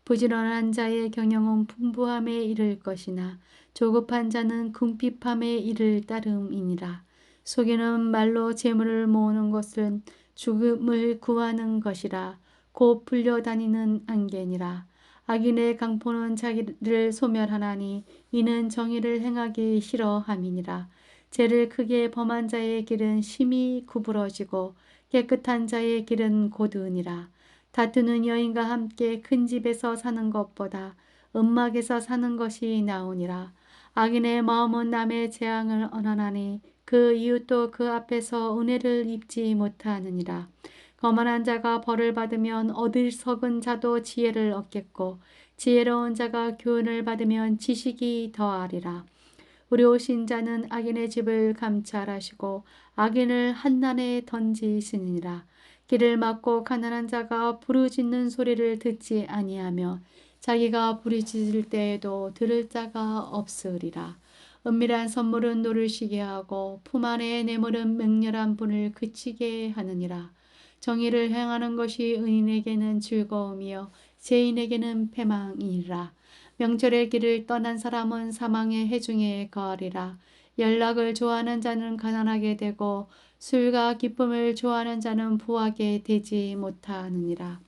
부지런한 자의 경영은 풍부함에 이를 것이나 조급한 자는 궁핍함에 이를 따름이니라. 속이는 말로 재물을 모으는 것은 죽음을 구하는 것이라. 곧 풀려다니는 안개니라. 악인의 강포는 자기를 소멸하나니 이는 정의를 행하기 싫어함이니라. 죄를 크게 범한 자의 길은 심히 구부러지고 깨끗한 자의 길은 고드니라. 다투는 여인과 함께 큰 집에서 사는 것보다 음막에서 사는 것이 나으니라. 악인의 마음은 남의 재앙을 언하나니 그 이웃도 그 앞에서 은혜를 입지 못하느니라. 거만한 자가 벌을 받으면 어리석은 자도 지혜를 얻겠고 지혜로운 자가 교훈을 받으면 지식이 더하리라. 의로우신 자는 악인의 집을 감찰하시고 악인을 한난에 던지시느니라. 길을 막고 가난한 자가 부르짖는 소리를 듣지 아니하며 자기가 부르짖을 때에도 들을 자가 없으리라. 은밀한 선물은 노르시게 하고 품 안의 뇌물은 맹렬한 분을 그치게 하느니라. 정의를 행하는 것이 의인에게는 즐거움이요 죄인에게는 패망이니라. 명철의 길을 떠난 사람은 사망의 해중에 거하리라. 연락을 좋아하는 자는 가난하게 되고 술과 기쁨을 좋아하는 자는 부하게 되지 못하느니라.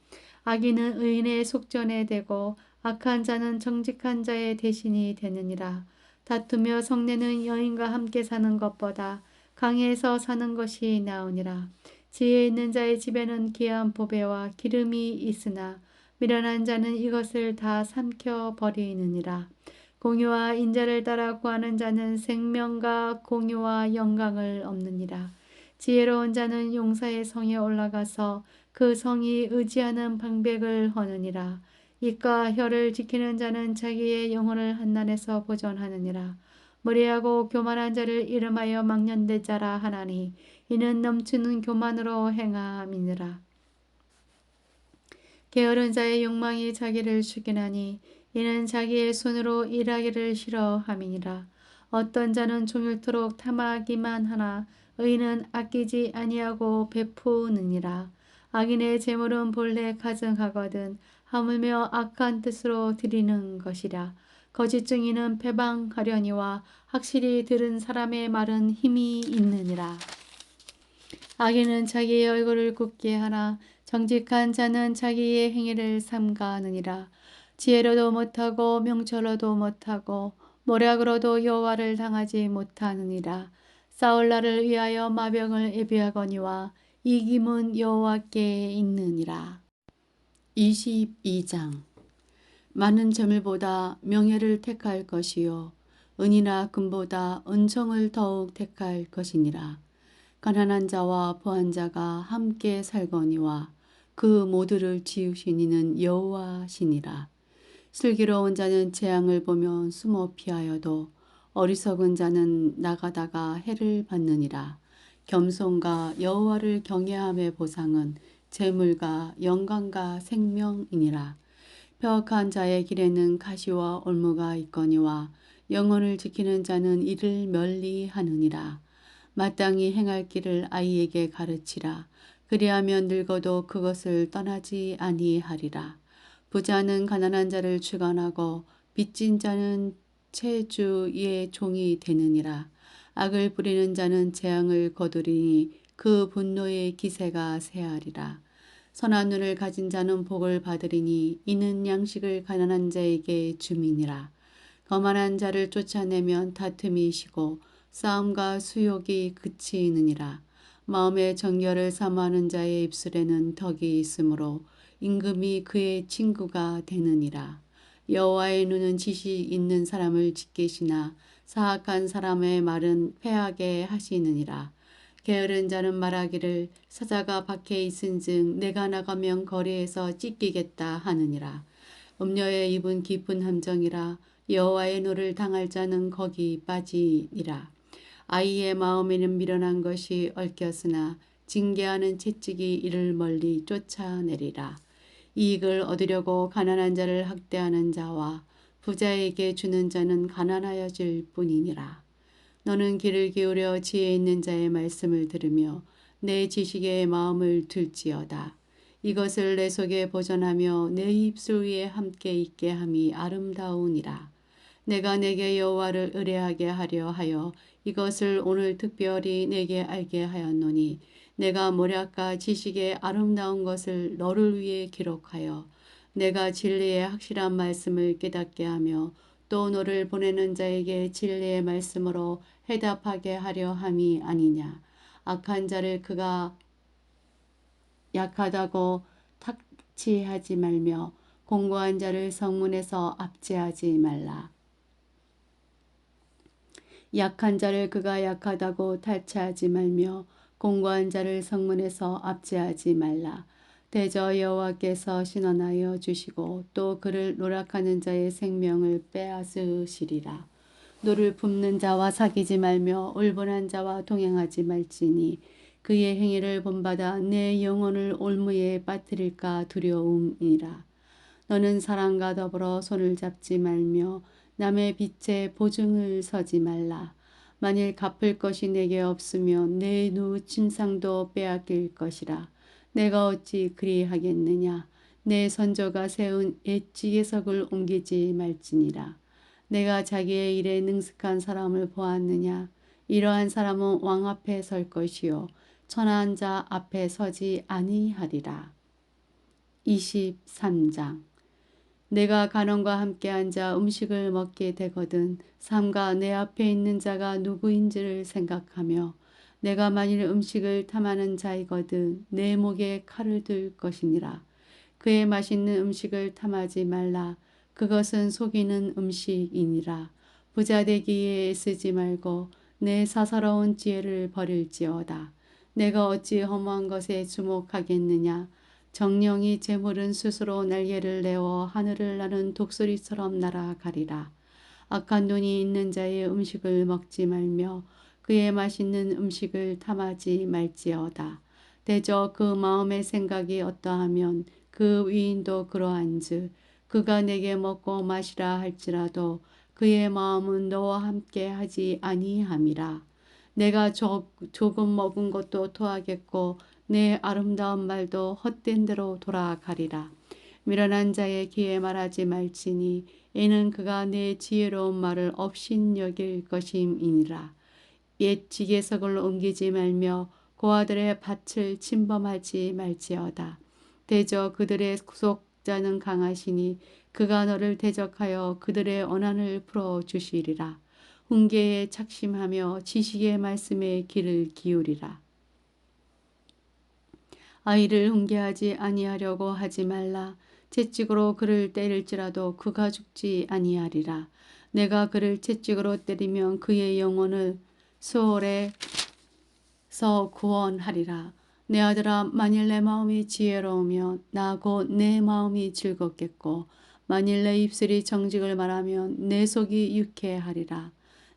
악인은 의인의 속전에 되고 악한 자는 정직한 자의 대신이 되느니라. 다투며 성내는 여인과 함께 사는 것보다 강에서 사는 것이 나으니라. 지혜 있는 자의 집에는 귀한 보배와 기름이 있으나 미련한 자는 이것을 다 삼켜 버리느니라. 공의와 인자를 따라 구하는 자는 생명과 공의와 영광을 얻느니라. 지혜로운 자는 용사의 성에 올라가서 그 성이 의지하는 방백을 허느니라. 입과 혀를 지키는 자는 자기의 영혼을 한난에서 보존하느니라. 무례하고 교만한 자를 이름하여 망령되자라 하나니 이는 넘치는 교만으로 행함이니라. 게으른 자의 욕망이 자기를 죽이나니 이는 자기의 손으로 일하기를 싫어함이니라. 어떤 자는 종일토록 탐하기만 하나 의인은 아끼지 아니하고 베푸느니라. 악인의 재물은 본래 가증하거든 하물며 악한 뜻으로 드리는 것이라. 거짓 증인은 패방하려니와 확실히 들은 사람의 말은 힘이 있느니라. 악인은 자기의 얼굴을 굽게 하나 정직한 자는 자기의 행위를 삼가하느니라. 지혜로도 못하고 명철로도 못하고 모략으로도 여호와를 당하지 못하느니라. 싸울 날을 위하여 마병을 예비하거니와 이김은 여호와께 있느니라. 22장 많은 재물보다 명예를 택할 것이요 은이나 금보다 은총을 더욱 택할 것이니라. 가난한 자와 부한 자가 함께 살거니와 그 모두를 지으신 이는 여호와시니라. 슬기로운 자는 재앙을 보며 숨어 피하여도 어리석은 자는 나가다가 해를 받느니라. 겸손과 여호와를 경외함의 보상은 재물과 영광과 생명이니라. 벼악한 자의 길에는 가시와 올무가 있거니와 영혼을 지키는 자는 이를 멀리하느니라. 마땅히 행할 길을 아이에게 가르치라. 그리하면 늙어도 그것을 떠나지 아니하리라. 부자는 가난한 자를 주관하고 빚진 자는 채주의 종이 되느니라. 악을 부리는 자는 재앙을 거두리니 그 분노의 기세가 새하리라. 선한 눈을 가진 자는 복을 받으리니 이는 양식을 가난한 자에게 줌이니라. 거만한 자를 쫓아내면 다툼이 시고 싸움과 수욕이 그치느니라. 마음의 정결을 사모하는 자의 입술에는 덕이 있으므로 임금이 그의 친구가 되느니라. 여호와의 눈은 지식 있는 사람을 지키시나 사악한 사람의 말은 패하게 하시느니라. 게으른 자는 말하기를 사자가 밖에 있은즉 내가 나가면 거리에서 찢기겠다 하느니라. 음녀의 입은 깊은 함정이라 여호와의 노를 당할 자는 거기 빠지니라. 아이의 마음에는 미련한 것이 얽혔으나 징계하는 채찍이 이를 멀리 쫓아내리라. 이익을 얻으려고 가난한 자를 학대하는 자와 부자에게 주는 자는 가난하여질 뿐이니라. 너는 귀를 기울여 지혜 있는 자의 말씀을 들으며 내 지식의 마음을 둘지어다. 이것을 내 속에 보존하며 내 입술 위에 함께 있게 함이 아름다우니라. 내가 내게 여호와를 의뢰하게 하려 하여 이것을 오늘 특별히 내게 알게 하였노니 내가 모략과 지식의 아름다운 것을 너를 위해 기록하여 내가 진리의 확실한 말씀을 깨닫게 하며 또 너를 보내는 자에게 진리의 말씀으로 해답하게 하려 함이 아니냐. 악한 자를 그가 약하다고 탁치하지 말며 공고한 자를 성문에서 압제하지 말라. 약한 자를 그가 약하다고 탈취하지 말며 공고한 자를 성문에서 압제하지 말라. 대저 여호와께서 신원하여 주시고 또 그를 노력하는 자의 생명을 빼앗으시리라. 노를 품는 자와 사귀지 말며 울분한 자와 동행하지 말지니 그의 행위를 본받아 내 영혼을 올무에 빠뜨릴까 두려움이라. 너는 사랑과 더불어 손을 잡지 말며 남의 빚에 보증을 서지 말라. 만일 갚을 것이 내게 없으면 내 누침상도 빼앗길 것이라. 내가 어찌 그리하겠느냐. 내 선조가 세운 옛 지계석을 옮기지 말지니라. 내가 자기의 일에 능숙한 사람을 보았느냐. 이러한 사람은 왕 앞에 설 것이요 천한 자 앞에 서지 아니하리라. 23장. 내가 간원과 함께 앉아 음식을 먹게 되거든 삼가 내 앞에 있는 자가 누구인지를 생각하며 내가 만일 음식을 탐하는 자이거든 내 목에 칼을 들 것이니라. 그의 맛있는 음식을 탐하지 말라. 그것은 속이는 음식이니라. 부자 되기에 애쓰지 말고 내 사사로운 지혜를 버릴지어다. 내가 어찌 허무한 것에 주목하겠느냐. 정령이 재물은 스스로 날개를 내어 하늘을 나는 독수리처럼 날아가리라. 악한 눈이 있는 자의 음식을 먹지 말며 그의 맛있는 음식을 탐하지 말지어다. 대저 그 마음의 생각이 어떠하면 그 위인도 그러한즉 그가 내게 먹고 마시라 할지라도 그의 마음은 너와 함께 하지 아니함이라. 내가 조금 먹은 것도 토하겠고 내 아름다운 말도 헛된 대로 돌아가리라. 미련한 자의 귀에 말하지 말지니 이는 그가 내 지혜로운 말을 업신여길 것임이니라. 옛 지계석을 옮기지 말며 고아들의 밭을 침범하지 말지어다. 대저 그들의 구속자는 강하시니 그가 너를 대적하여 그들의 언안을 풀어주시리라. 훈계에 착심하며 지식의 말씀에 귀를 기울이라. 아이를 훈계하지 아니하려고 하지 말라. 채찍으로 그를 때릴지라도 그가 죽지 아니하리라. 내가 그를 채찍으로 때리면 그의 영혼을 수월에서 구원하리라. 내 아들아, 만일 내 마음이 지혜로우면 나 곧 내 마음이 즐겁겠고 만일 내 입술이 정직을 말하면 내 속이 유쾌하리라.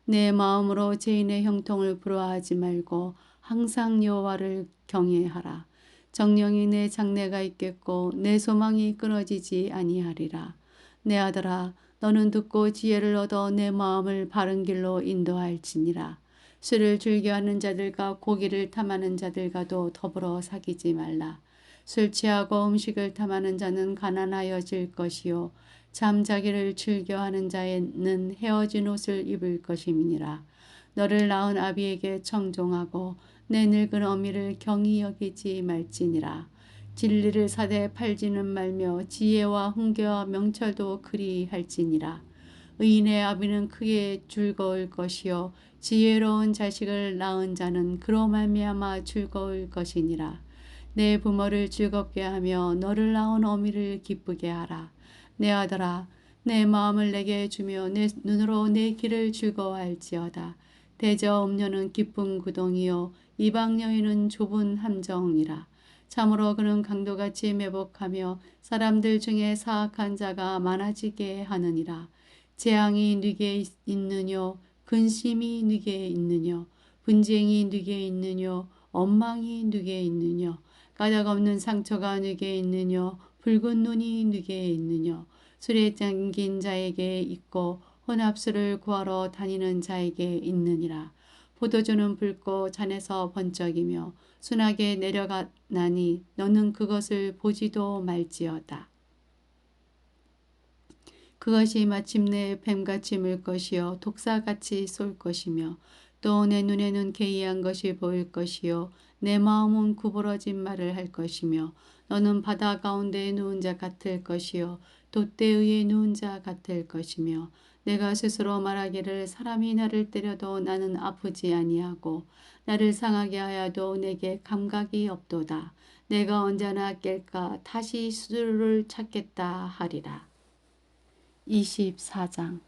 내 마음으로 죄인의 형통을 부러워하지 말고 항상 여호와를 경외하라. 정령이 내 장래가 있겠고 내 소망이 끊어지지 아니하리라. 내 아들아, 너는 듣고 지혜를 얻어 내 마음을 바른 길로 인도할지니라. 술을 즐겨하는 자들과 고기를 탐하는 자들과도 더불어 사귀지 말라. 술 취하고 음식을 탐하는 자는 가난하여질 것이요 잠자기를 즐겨하는 자는 헤어진 옷을 입을 것임이니라. 너를 낳은 아비에게 청종하고 내 늙은 어미를 경히 여기지 말지니라. 진리를 사되 팔지는 말며 지혜와 훈계와 명철도 그리할지니라. 의인의 아비는 크게 즐거울 것이요 지혜로운 자식을 낳은 자는 그로 말미암아 즐거울 것이니라. 내 부모를 즐겁게 하며 너를 낳은 어미를 기쁘게 하라. 내 아들아, 내 마음을 내게 주며 내 눈으로 내 길을 즐거워할지어다. 대저 음녀는 깊은 구덩이요 이방 여인은 좁은 함정이라. 참으로 그는 강도같이 매복하며 사람들 중에 사악한 자가 많아지게 하느니라. 재앙이 네게 있느뇨 근심이 네게 있느뇨 분쟁이 네게 있느뇨 원망이 네게 있느뇨 까닭없는 상처가 네게 있느뇨 붉은 눈이 네게 있느뇨 술에 잠긴 자에게 있고 혼합술을 구하러 다니는 자에게 있느니라. 포도주는 붉고 잔에서 번쩍이며 순하게 내려가나니 너는 그것을 보지도 말지어다. 그것이 마침내 뱀같이 물 것이요 독사같이 쏠 것이며 또 내 눈에는 괴이한 것이 보일 것이요 내 마음은 구부러진 말을 할 것이며 너는 바다 가운데에 누운 자 같을 것이요 돛대 위에 누운 자 같을 것이며 내가 스스로 말하기를 사람이 나를 때려도 나는 아프지 아니하고 나를 상하게 하여도 내게 감각이 없도다. 내가 언제나 깰까 다시 수를 찾겠다 하리라. 24장.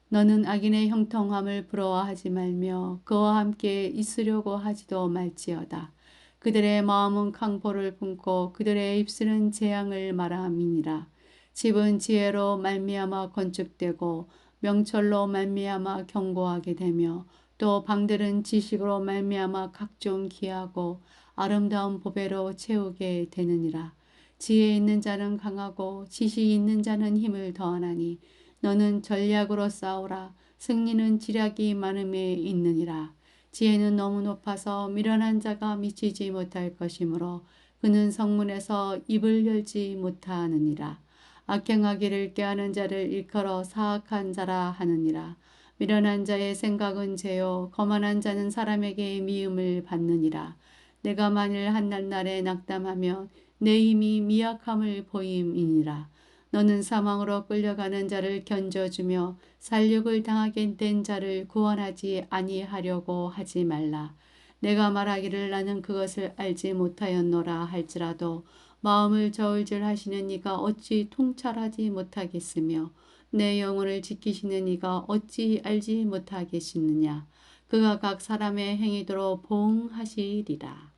너는 악인의 형통함을 부러워하지 말며 그와 함께 있으려고 하지도 말지어다. 그들의 마음은 강포를 품고 그들의 입술은 재앙을 말함이니라. 집은 지혜로 말미암아 건축되고 명철로 말미암아 견고하게 되며 또 방들은 지식으로 말미암아 각종 기하고 아름다운 보배로 채우게 되느니라. 지혜 있는 자는 강하고 지식 있는 자는 힘을 더하나니 너는 전략으로 싸우라. 승리는 지략이 많음에 있느니라. 지혜는 너무 높아서 미련한 자가 미치지 못할 것이므로 그는 성문에서 입을 열지 못하느니라. 악행하기를 꾀하는 자를 일컬어 사악한 자라 하느니라. 미련한 자의 생각은 죄요 거만한 자는 사람에게 미움을 받느니라. 내가 만일 한낱날에 낙담하면 내 힘이 미약함을 보임이니라. 너는 사망으로 끌려가는 자를 견져주며 살육을 당하게 된 자를 구원하지 아니하려고 하지 말라. 내가 말하기를 나는 그것을 알지 못하였노라 할지라도 마음을 저울질 하시는 이가 어찌 통찰하지 못하겠으며 내 영혼을 지키시는 이가 어찌 알지 못하겠느냐. 그가 각 사람의 행위대로 보응하시리라.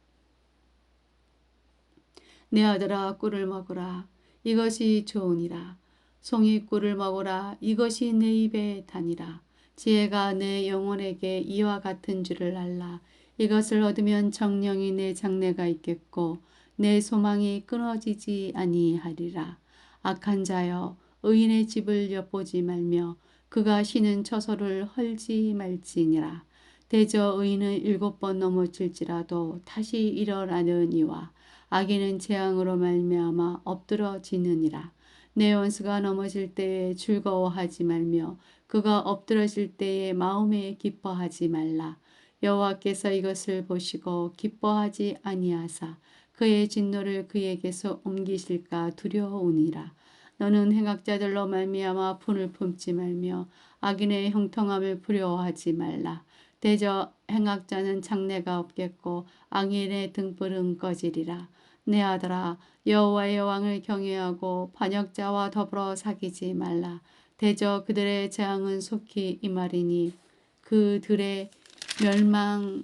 내 아들아 꿀을 먹으라. 이것이 좋으니라. 송이 꿀을 먹으라. 이것이 내 입에 다니라. 지혜가 내 영혼에게 이와 같은 줄을 알라. 이것을 얻으면 정령이 내 장래가 있겠고 내 소망이 끊어지지 아니하리라. 악한 자여 의인의 집을 엿보지 말며 그가 쉬는 처소를 헐지 말지니라. 대저 의인은 7번 넘어질지라도 다시 일어나느니와 악인은 재앙으로 말미암아 엎드러지느니라. 내 원수가 넘어질 때에 즐거워하지 말며 그가 엎드러질 때에 마음에 기뻐하지 말라. 여호와께서 이것을 보시고 기뻐하지 아니하사 그의 진노를 그에게서 옮기실까 두려우니라. 너는 행악자들로 말미암아 분을 품지 말며 악인의 형통함을 부러워하지 말라. 대저 행악자는 장래가 없겠고 악인의 등불은 꺼지리라. 내 아들아 여호와의 왕을 경외하고 반역자와 더불어 사귀지 말라. 대저 그들의 재앙은 속히 임하리니 그들의 멸망을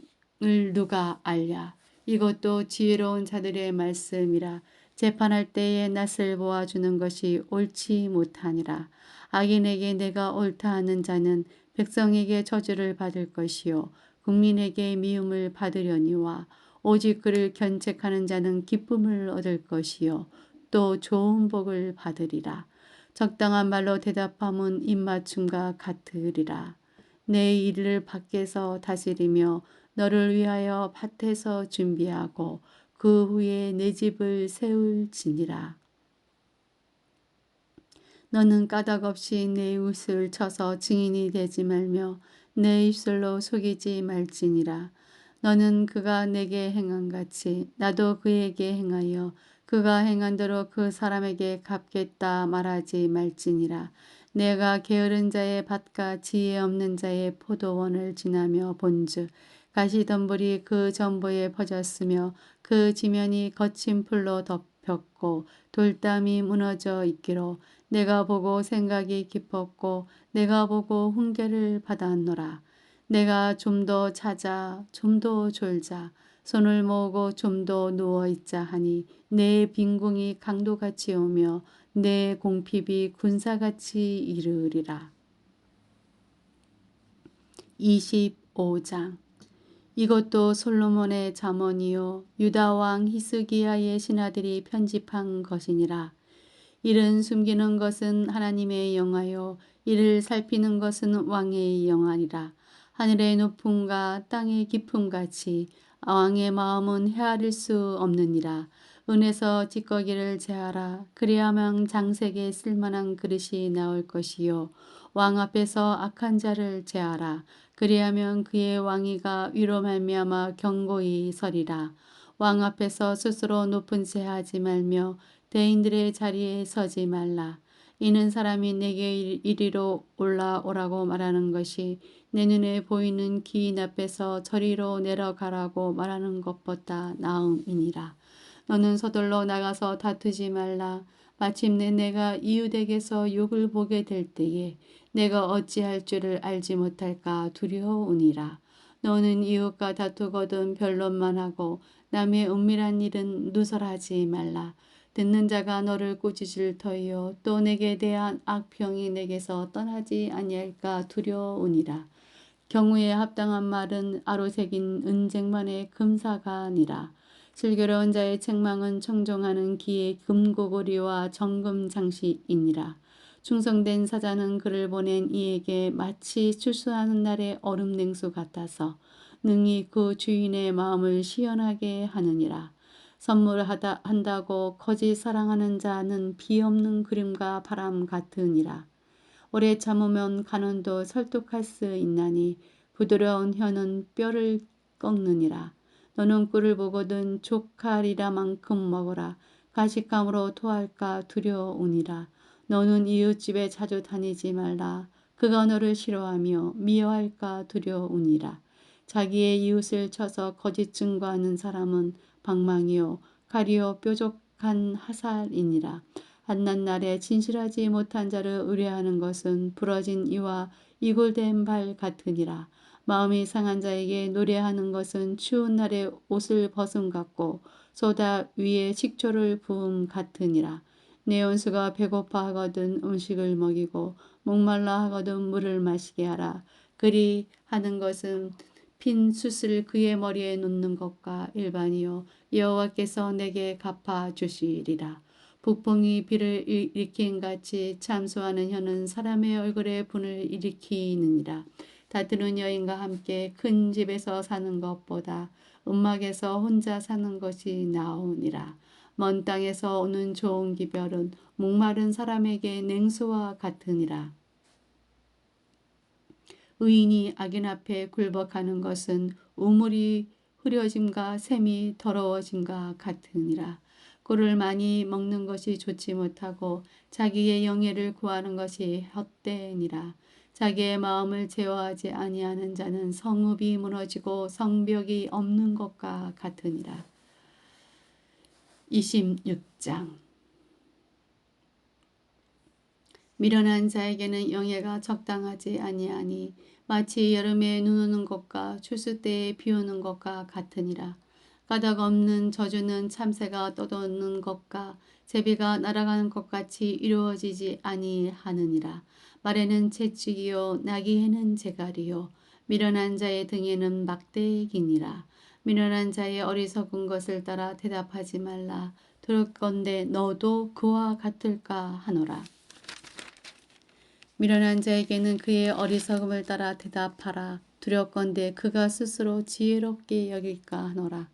누가 알랴. 이것도 지혜로운 자들의 말씀이라. 재판할 때에 낯을 보아주는 것이 옳지 못하니라. 악인에게 내가 옳다 하는 자는 백성에게 저주를 받을 것이요 국민에게 미움을 받으려니와 오직 그를 견책하는 자는 기쁨을 얻을 것이요 또 좋은 복을 받으리라. 적당한 말로 대답함은 입맞춤과 같으리라. 내 일을 밖에서 다스리며 너를 위하여 밭에서 준비하고 그 후에 내 집을 세울지니라. 너는 까닭 없이 내 이웃을 쳐서 증인이 되지 말며 내 입술로 속이지 말지니라. 너는 그가 내게 행한 같이 나도 그에게 행하여 그가 행한 대로 그 사람에게 갚겠다 말하지 말지니라. 내가 게으른 자의 밭과 지혜 없는 자의 포도원을 지나며 본즉 가시덤불이 그 전부에 퍼졌으며 그 지면이 거친 풀로 덮였고 돌담이 무너져 있기로 내가 보고 생각이 깊었고 내가 보고 훈계를 받았노라. 내가 좀 더 자자 좀 더 졸자 손을 모으고 좀 더 누워있자 하니 내 빈궁이 강도같이 오며 내 공핍이 군사같이 이르리라. 25장 이것도 솔로몬의 잠언이요 유다 왕 히스기야의 신하들이 편집한 것이니라. 이를 숨기는 것은 하나님의 영화요 이를 살피는 것은 왕의 영화니라. 하늘의 높음과 땅의 깊음같이 왕의 마음은 헤아릴 수 없느니라. 은에서 찌꺼기를 제하라. 그리하면 장색에 쓸만한 그릇이 나올 것이요 왕 앞에서 악한 자를 제하라. 그리하면 그의 왕위가 위로 말미암아 견고히 서리라. 왕 앞에서 스스로 높은 체 하지 말며 대인들의 자리에 서지 말라. 이는 사람이 내게 이리로 올라오라고 말하는 것이 내 눈에 보이는 기인 앞에서 저리로 내려가라고 말하는 것보다 나음이니라. 너는 서둘러 나가서 다투지 말라. 마침내 내가 이웃에게서 욕을 보게 될 때에 내가 어찌할 줄을 알지 못할까 두려우니라. 너는 이웃과 다투거든 변론만 하고 남의 은밀한 일은 누설하지 말라. 듣는 자가 너를 꾸짖을 터이요 또 내게 대한 악평이 내게서 떠나지 아니할까 두려우니라. 경우에 합당한 말은 아로새긴 은쟁반의 금사가니라. 슬기로운 자의 책망은 청종하는 기의 금고고리와 정금 장식이니라. 충성된 사자는 그를 보낸 이에게 마치 출소하는 날의 얼음 냉수 같아서 능히 그 주인의 마음을 시원하게 하느니라. 선물하다 한다고 거짓 사랑하는 자는 비 없는 구름과 바람 같으니라. 오래 참으면 간원도 설득할 수 있나니 부드러운 혀는 뼈를 꺾느니라. 너는 꿀을 보거든 족하리라만큼 먹어라. 가식감으로 토할까 두려우니라. 너는 이웃집에 자주 다니지 말라. 그가 너를 싫어하며 미워할까 두려우니라. 자기의 이웃을 쳐서 거짓 증거하는 사람은 방망이요 가리요 뾰족한 화살이니라. 한낱 날에 진실하지 못한 자를 의뢰하는 것은 부러진 이와 이골된 발 같으니라. 마음이 상한 자에게 노래하는 것은 추운 날에 옷을 벗음 같고 소다 위에 식초를 부음 같으니라. 내 원수가 배고파 하거든 음식을 먹이고 목말라 하거든 물을 마시게 하라. 그리 하는 것은 핀 숯을 그의 머리에 놓는 것과 일반이요 여호와께서 내게 갚아 주시리라. 북풍이 비를 일으킨 같이 참소하는 혀는 사람의 얼굴에 분을 일으키느니라. 다투는 여인과 함께 큰 집에서 사는 것보다 음막에서 혼자 사는 것이 나으니라. 먼 땅에서 오는 좋은 기별은 목마른 사람에게 냉수와 같으니라. 의인이 악인 앞에 굴복하는 것은 우물이 흐려짐과 샘이 더러워짐과 같으니라. 꿀을 많이 먹는 것이 좋지 못하고 자기의 영예를 구하는 것이 헛되니라. 자기의 마음을 제어하지 아니하는 자는 성읍이 무너지고 성벽이 없는 것과 같으니라. 26장 미련한 자에게는 영예가 적당하지 아니하니 마치 여름에 눈 오는 것과 추수 때에 비 오는 것과 같으니라. 까닭 없는 저주는 참새가 떠도는 것과 제비가 날아가는 것 같이 이루어지지 아니하느니라. 말에는 채찍이요 나귀에는 재갈이요 미련한 자의 등에는 막대기니라. 미련한 자의 어리석은 것을 따라 대답하지 말라. 들었건대 너도 그와 같을까 하노라. 미련한 자에게는 그의 어리석음을 따라 대답하라. 두렵건대 그가 스스로 지혜롭게 여길까 하노라.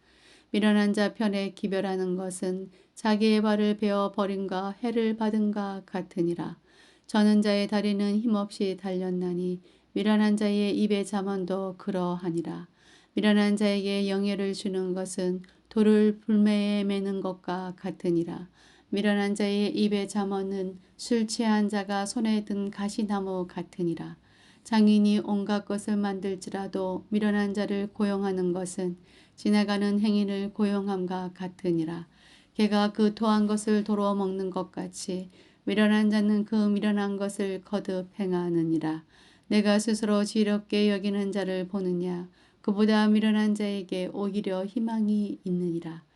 미련한 자 편에 기별하는 것은 자기의 발을 베어 버림과 해를 받은가 같으니라. 저는 자의 다리는 힘없이 달렸나니 미련한 자의 입의 잠언도 그러하니라. 미련한 자에게 영예를 주는 것은 돌을 불매에 매는 것과 같으니라. 미련한 자의 입의 잠언은 술 취한 자가 손에 든 가시나무 같으니라. 장인이 온갖 것을 만들지라도 미련한 자를 고용하는 것은 지나가는 행인을 고용함과 같으니라. 개가 그 토한 것을 도로 먹는 것 같이 미련한 자는 그 미련한 것을 거듭 행하느니라. 내가 스스로 지혜롭게 여기는 자를 보느냐. 그보다 미련한 자에게 오히려 희망이 있느니라.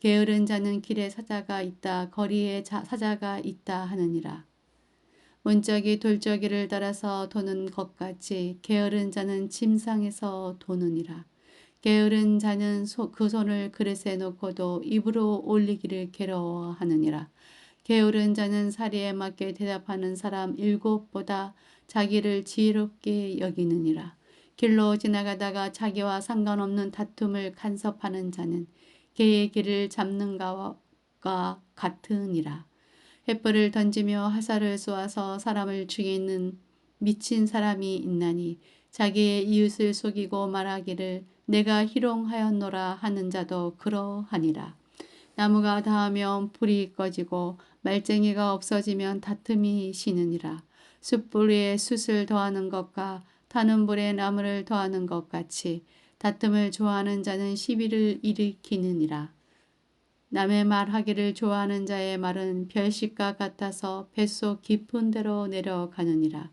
게으른 자는 길에 사자가 있다 거리에 사자가 있다 하느니라. 문짝이 돌적이를 따라서 도는 것 같이 게으른 자는 침상에서 도느니라. 게으른 자는 그 손을 그릇에 놓고도 입으로 올리기를 괴로워하느니라. 게으른 자는 사리에 맞게 대답하는 사람 7보다 자기를 지혜롭게 여기느니라. 길로 지나가다가 자기와 상관없는 다툼을 간섭하는 자는 개의 길을 잡는 가와 같으니라. 횃불을 던지며 화살을 쏘아서 사람을 죽이는 미친 사람이 있나니 자기의 이웃을 속이고 말하기를 내가 희롱하였노라 하는 자도 그러하니라. 나무가 닿으면 불이 꺼지고 말쟁이가 없어지면 다툼이 쉬느니라. 숯불에 숯을 더하는 것과 타는 불에 나무를 더하는 것 같이 다툼을 좋아하는 자는 시비를 일으키느니라. 남의 말하기를 좋아하는 자의 말은 별식과 같아서 뱃속 깊은 데로 내려가느니라.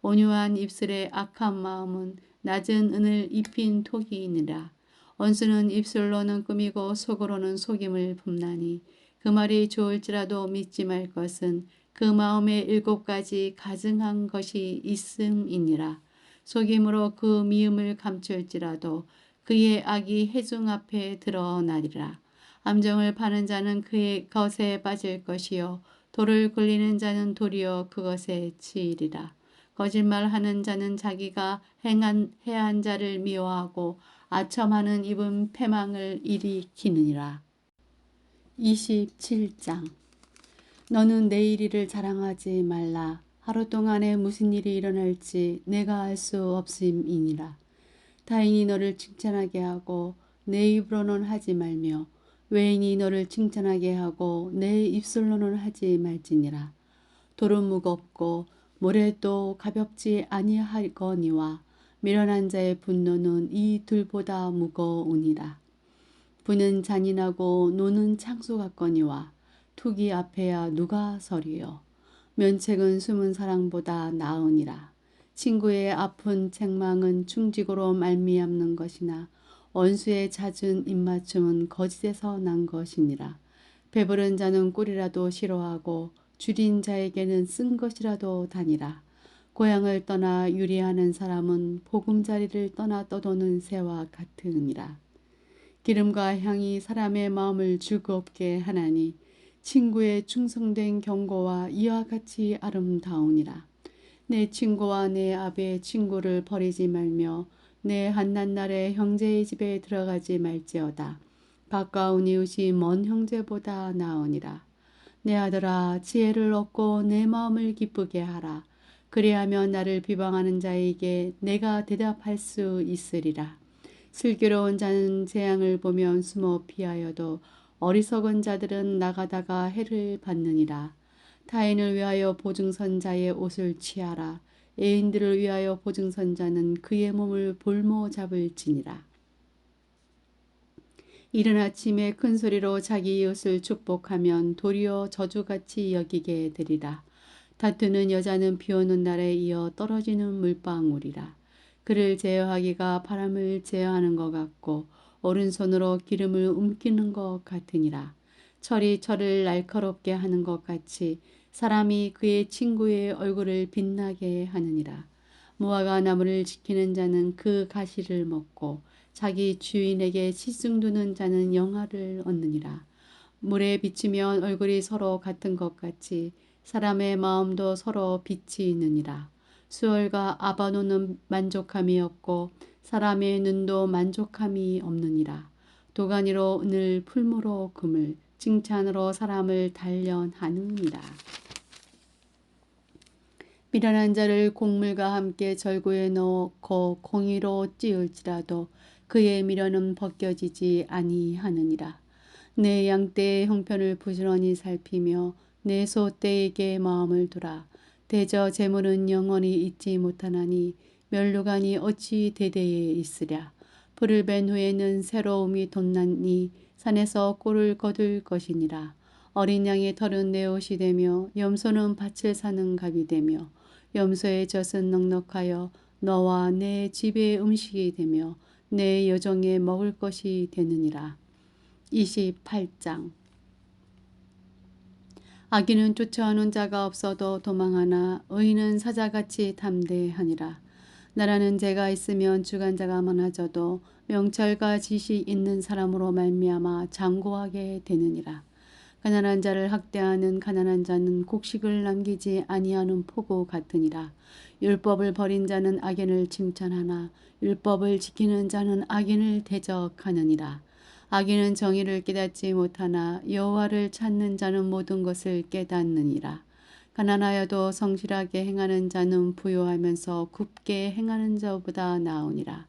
온유한 입술의 악한 마음은 낮은 은을 입힌 톡이니라. 원수는 입술로는 꾸미고 속으로는 속임을 품나니 그 말이 좋을지라도 믿지 말 것은 그 마음에 7가지 가증한 것이 있음이니라. 속임으로 그 미움을 감출지라도 그의 악이 해중 앞에 드러나리라. 함정을 파는 자는 그의 것에 빠질 것이요 돌을 굴리는 자는 도리어 그것에 치이리라. 거짓말하는 자는 자기가 해한 자를 미워하고 아첨하는 입은 패망을 일으키느니라. 27장. 너는 내일 일을 자랑하지 말라. 하루 동안에 무슨 일이 일어날지 내가 알 수 없음이니라. 타인이 너를 칭찬하게 하고 내 입으로는 하지 말며 외인이 너를 칭찬하게 하고 내 입술로는 하지 말지니라. 돌은 무겁고 모래도 가볍지 아니하거니와 미련한 자의 분노는 이 둘보다 무거우니라. 부는 잔인하고 노는 창수 같거니와 투기 앞에야 누가 서리요. 면책은 숨은 사랑보다 나으니라. 친구의 아픈 책망은 충직으로 말미암는 것이나 원수의 잦은 입맞춤은 거짓에서 난 것이니라. 배부른 자는 꿀이라도 싫어하고 줄인 자에게는 쓴 것이라도 다니라. 고향을 떠나 유리하는 사람은 보금자리를 떠나 떠도는 새와 같으니라. 기름과 향이 사람의 마음을 즐겁게 하나니 친구의 충성된 경고와 이와 같이 아름다우니라. 내 친구와 내 아베의 친구를 버리지 말며 내 한낱날에 형제의 집에 들어가지 말지어다. 가까운 이웃이 먼 형제보다 나으니라. 내 아들아, 지혜를 얻고 내 마음을 기쁘게 하라. 그리하면 나를 비방하는 자에게 내가 대답할 수 있으리라. 슬기로운 자는 재앙을 보면 숨어 피하여도 어리석은 자들은 나가다가 해를 받느니라. 타인을 위하여 보증선자의 옷을 취하라. 애인들을 위하여 보증선자는 그의 몸을 볼모 잡을지니라. 이른 아침에 큰 소리로 자기 이웃을 축복하면 도리어 저주같이 여기게 되리라. 다투는 여자는 비오는 날에 이어 떨어지는 물방울이라. 그를 제어하기가 바람을 제어하는 것 같고 오른손으로 기름을 움키는 것 같으니라. 철이 철을 날카롭게 하는 것 같이 사람이 그의 친구의 얼굴을 빛나게 하느니라. 무화과 나무를 지키는 자는 그 가시를 먹고 자기 주인에게 시승두는 자는 영화를 얻느니라. 물에 비치면 얼굴이 서로 같은 것 같이 사람의 마음도 서로 빛이 있느니라. 수월과 아바노는 만족함이 없고 사람의 눈도 만족함이 없느니라. 도가니로 은을 풀무로 금을 칭찬으로 사람을 단련하느니라. 미련한 자를 곡물과 함께 절구에 넣고 공의로 찌을지라도 그의 미련은 벗겨지지 아니하느니라. 내 양떼의 형편을 부지런히 살피며 내 소떼에게 마음을 두라. 대저 재물은 영원히 잊지 못하나니 멸류관이 어찌 대대에 있으랴. 불을 벤 후에는 새로움이 돋나니 산에서 꿀을 거둘 것이니라. 어린 양의 털은 내 옷이 되며 염소는 밭을 사는 갑이 되며 염소의 젖은 넉넉하여 너와 내 집의 음식이 되며 내 여종의 먹을 것이 되느니라. 28장. 악인은 쫓아오는 자가 없어도 도망하나 의인은 사자같이 담대하니라. 나라는 죄가 있으면 주관자가 많아져도 명철과 지식 있는 사람으로 말미암아 장구하게 되느니라. 가난한 자를 학대하는 가난한 자는 곡식을 남기지 아니하는 포구 같으니라. 율법을 버린 자는 악인을 칭찬하나 율법을 지키는 자는 악인을 대적하느니라. 악인은 정의를 깨닫지 못하나 여호와를 찾는 자는 모든 것을 깨닫느니라. 가난하여도 성실하게 행하는 자는 부요하면서 굽게 행하는 자보다 나으니라.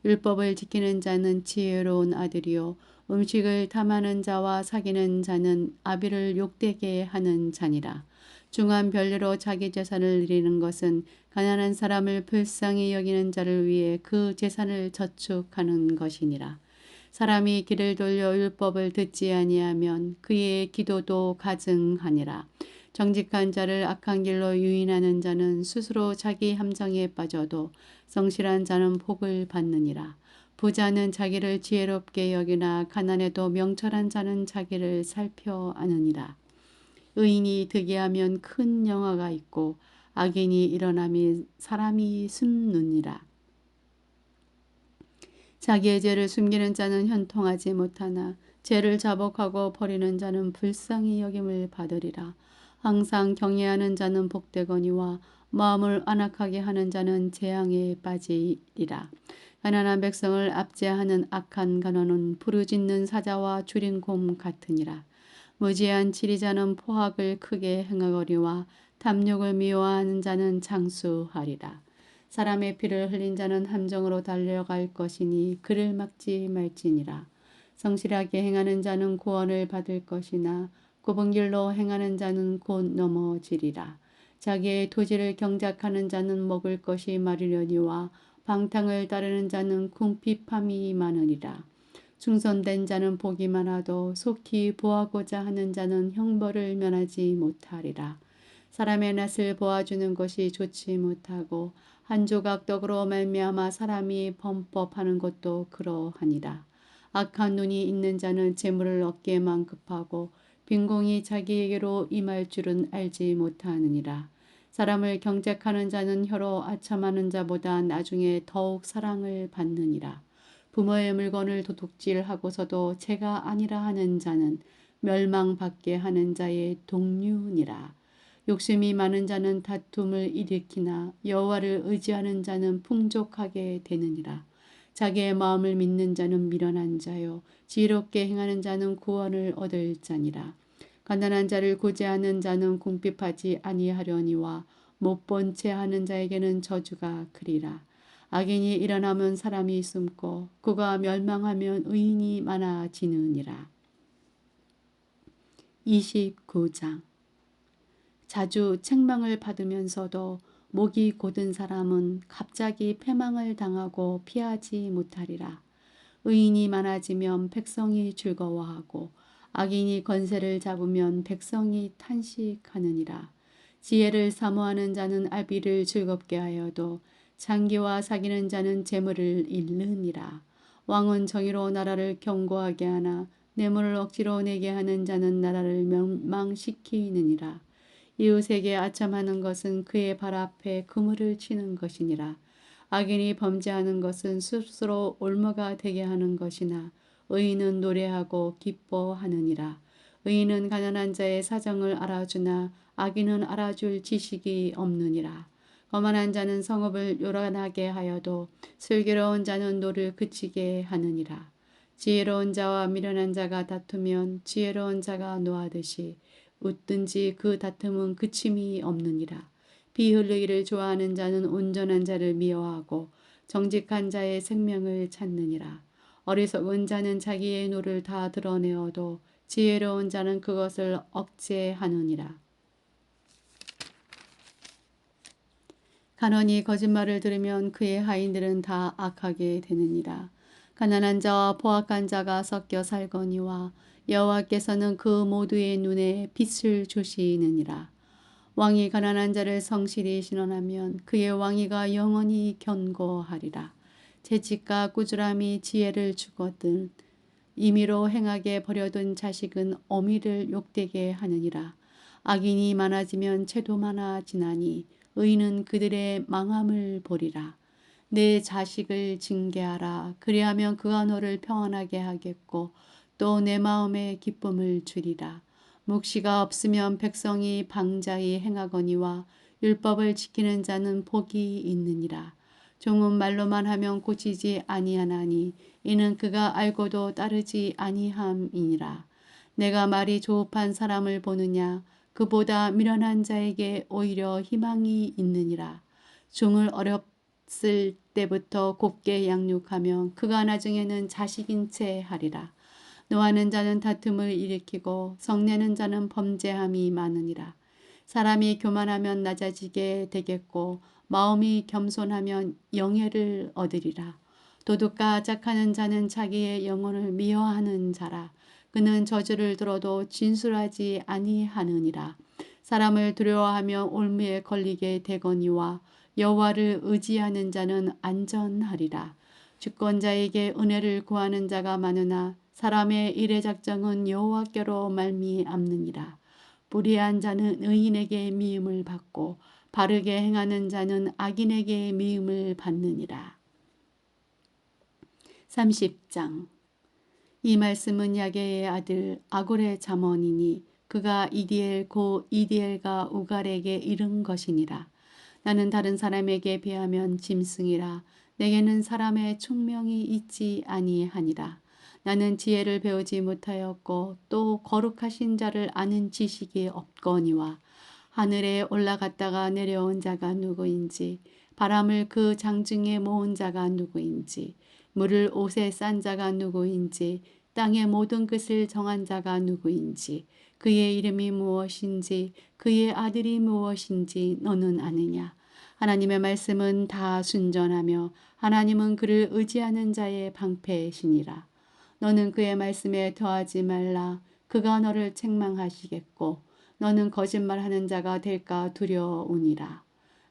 율법을 지키는 자는 지혜로운 아들이요 음식을 탐하는 자와 사귀는 자는 아비를 욕되게 하는 자니라. 중한 별리로 자기 재산을 누리는 것은 가난한 사람을 불쌍히 여기는 자를 위해 그 재산을 저축하는 것이니라. 사람이 길을 돌려 율법을 듣지 아니하면 그의 기도도 가증하니라. 정직한 자를 악한 길로 유인하는 자는 스스로 자기 함정에 빠져도 성실한 자는 복을 받느니라. 부자는 자기를 지혜롭게 여기나 가난해도 명철한 자는 자기를 살펴 아느니라. 의인이 득이하면 큰 영화가 있고 악인이 일어나면 사람이 숨느니라. 자기의 죄를 숨기는 자는 현통하지 못하나 죄를 자복하고 버리는 자는 불쌍히 여김을 받으리라. 항상 경외하는 자는 복되거니와 마음을 안악하게 하는 자는 재앙에 빠지리라. 가난한 백성을 압제하는 악한 간원은 부르짖는 사자와 줄인 곰 같으니라. 무지한 지리자는 포악을 크게 행하거리와 탐욕을 미워하는 자는 장수하리라. 사람의 피를 흘린 자는 함정으로 달려갈 것이니 그를 막지 말지니라. 성실하게 행하는 자는 구원을 받을 것이나 굽은 길로 행하는 자는 곧 넘어지리라. 자기의 토지를 경작하는 자는 먹을 것이 마르려니와 방탕을 따르는 자는 궁핍함이 많으리라. 충성된 자는 복이 많아도 속히 보하고자 하는 자는 형벌을 면하지 못하리라. 사람의 낯을 보아주는 것이 좋지 못하고 한 조각 떡으로 말미암아 사람이 범법하는 것도 그러하니라. 악한 눈이 있는 자는 재물을 얻기에만 급하고 빈공이 자기에게로 임할 줄은 알지 못하느니라. 사람을 경책하는 자는 혀로 아첨하는 자보다 나중에 더욱 사랑을 받느니라. 부모의 물건을 도둑질하고서도 제가 아니라 하는 자는 멸망받게 하는 자의 동류니라. 욕심이 많은 자는 다툼을 일으키나 여호와를 의지하는 자는 풍족하게 되느니라. 자기의 마음을 믿는 자는 미련한 자요 지혜롭게 행하는 자는 구원을 얻을 자니라. 가난한 자를 구제하는 자는 궁핍하지 아니하려니와 못 본 채 하는 자에게는 저주가 크리라. 악인이 일어나면 사람이 숨고 그가 멸망하면 의인이 많아지느니라. 29장. 자주 책망을 받으면서도 목이 곧은 사람은 갑자기 패망을 당하고 피하지 못하리라. 의인이 많아지면 백성이 즐거워하고 악인이 권세를 잡으면 백성이 탄식하느니라. 지혜를 사모하는 자는 아비를 즐겁게 하여도 장기와 사귀는 자는 재물을 잃느니라. 왕은 정의로 나라를 견고하게 하나 뇌물을 억지로 내게 하는 자는 나라를 멸망시키느니라. 이웃에게 아첨하는 것은 그의 발 앞에 그물을 치는 것이니라. 악인이 범죄하는 것은 스스로 올무가 되게 하는 것이나 의인은 노래하고 기뻐하느니라. 의인은 가난한 자의 사정을 알아주나 악인은 알아줄 지식이 없느니라. 거만한 자는 성읍을 요란하게 하여도 슬기로운 자는 노를 그치게 하느니라. 지혜로운 자와 미련한 자가 다투면 지혜로운 자가 노하듯이 웃든지 그 다툼은 그침이 없느니라. 피 흘리기를 좋아하는 자는 온전한 자를 미워하고 정직한 자의 생명을 찾느니라. 어리석은 자는 자기의 노를 다 드러내어도 지혜로운 자는 그것을 억제하느니라. 간언이 거짓말을 들으면 그의 하인들은 다 악하게 되느니라. 가난한 자와 포악한 자가 섞여 살거니와 여호와께서는 그 모두의 눈에 빛을 주시느니라. 왕이 가난한 자를 성실히 신원하면 그의 왕위가 영원히 견고하리라. 재직과 꾸지람이 지혜를 주거든 임의로 행하게 버려둔 자식은 어미를 욕되게 하느니라. 악인이 많아지면 채도 많아지나니 의인은 그들의 망함을 보리라. 내 자식을 징계하라. 그리하면 그가 너를 평안하게 하겠고 또 내 마음에 기쁨을 주리라. 묵시가 없으면 백성이 방자히 행하거니와 율법을 지키는 자는 복이 있느니라. 종은 말로만 하면 고치지 아니하나니 이는 그가 알고도 따르지 아니함이니라. 내가 말이 조급한 사람을 보느냐 그보다 미련한 자에게 오히려 희망이 있느니라. 종을 어렸을 때부터 곱게 양육하면 그가 나중에는 자식인 채 하리라. 노하는 자는 다툼을 일으키고 성내는 자는 범죄함이 많으니라. 사람이 교만하면 낮아지게 되겠고 마음이 겸손하면 영예를 얻으리라. 도둑과 짝하는 자는 자기의 영혼을 미워하는 자라. 그는 저주를 들어도 진술하지 아니하느니라. 사람을 두려워하며 올무에 걸리게 되거니와 여호와를 의지하는 자는 안전하리라. 주권자에게 은혜를 구하는 자가 많으나 사람의 일의 작정은 여호와께로 말미암느니라. 불의한 자는 의인에게 미움을 받고 바르게 행하는 자는 악인에게 미움을 받느니라. 30장. 이 말씀은 야게의 아들 아골의 잠언이니 그가 이디엘 고 이디엘과 우갈에게 이른 것이니라. 나는 다른 사람에게 비하면 짐승이라. 내게는 사람의 총명이 있지 아니하니라. 나는 지혜를 배우지 못하였고 또 거룩하신 자를 아는 지식이 없거니와 하늘에 올라갔다가 내려온 자가 누구인지 바람을 그 장중에 모은 자가 누구인지 물을 옷에 싼 자가 누구인지 땅의 모든 것을 정한 자가 누구인지 그의 이름이 무엇인지 그의 아들이 무엇인지 너는 아느냐. 하나님의 말씀은 다 순전하며 하나님은 그를 의지하는 자의 방패이시니라. 너는 그의 말씀에 더하지 말라. 그가 너를 책망하시겠고 너는 거짓말하는 자가 될까 두려우니라.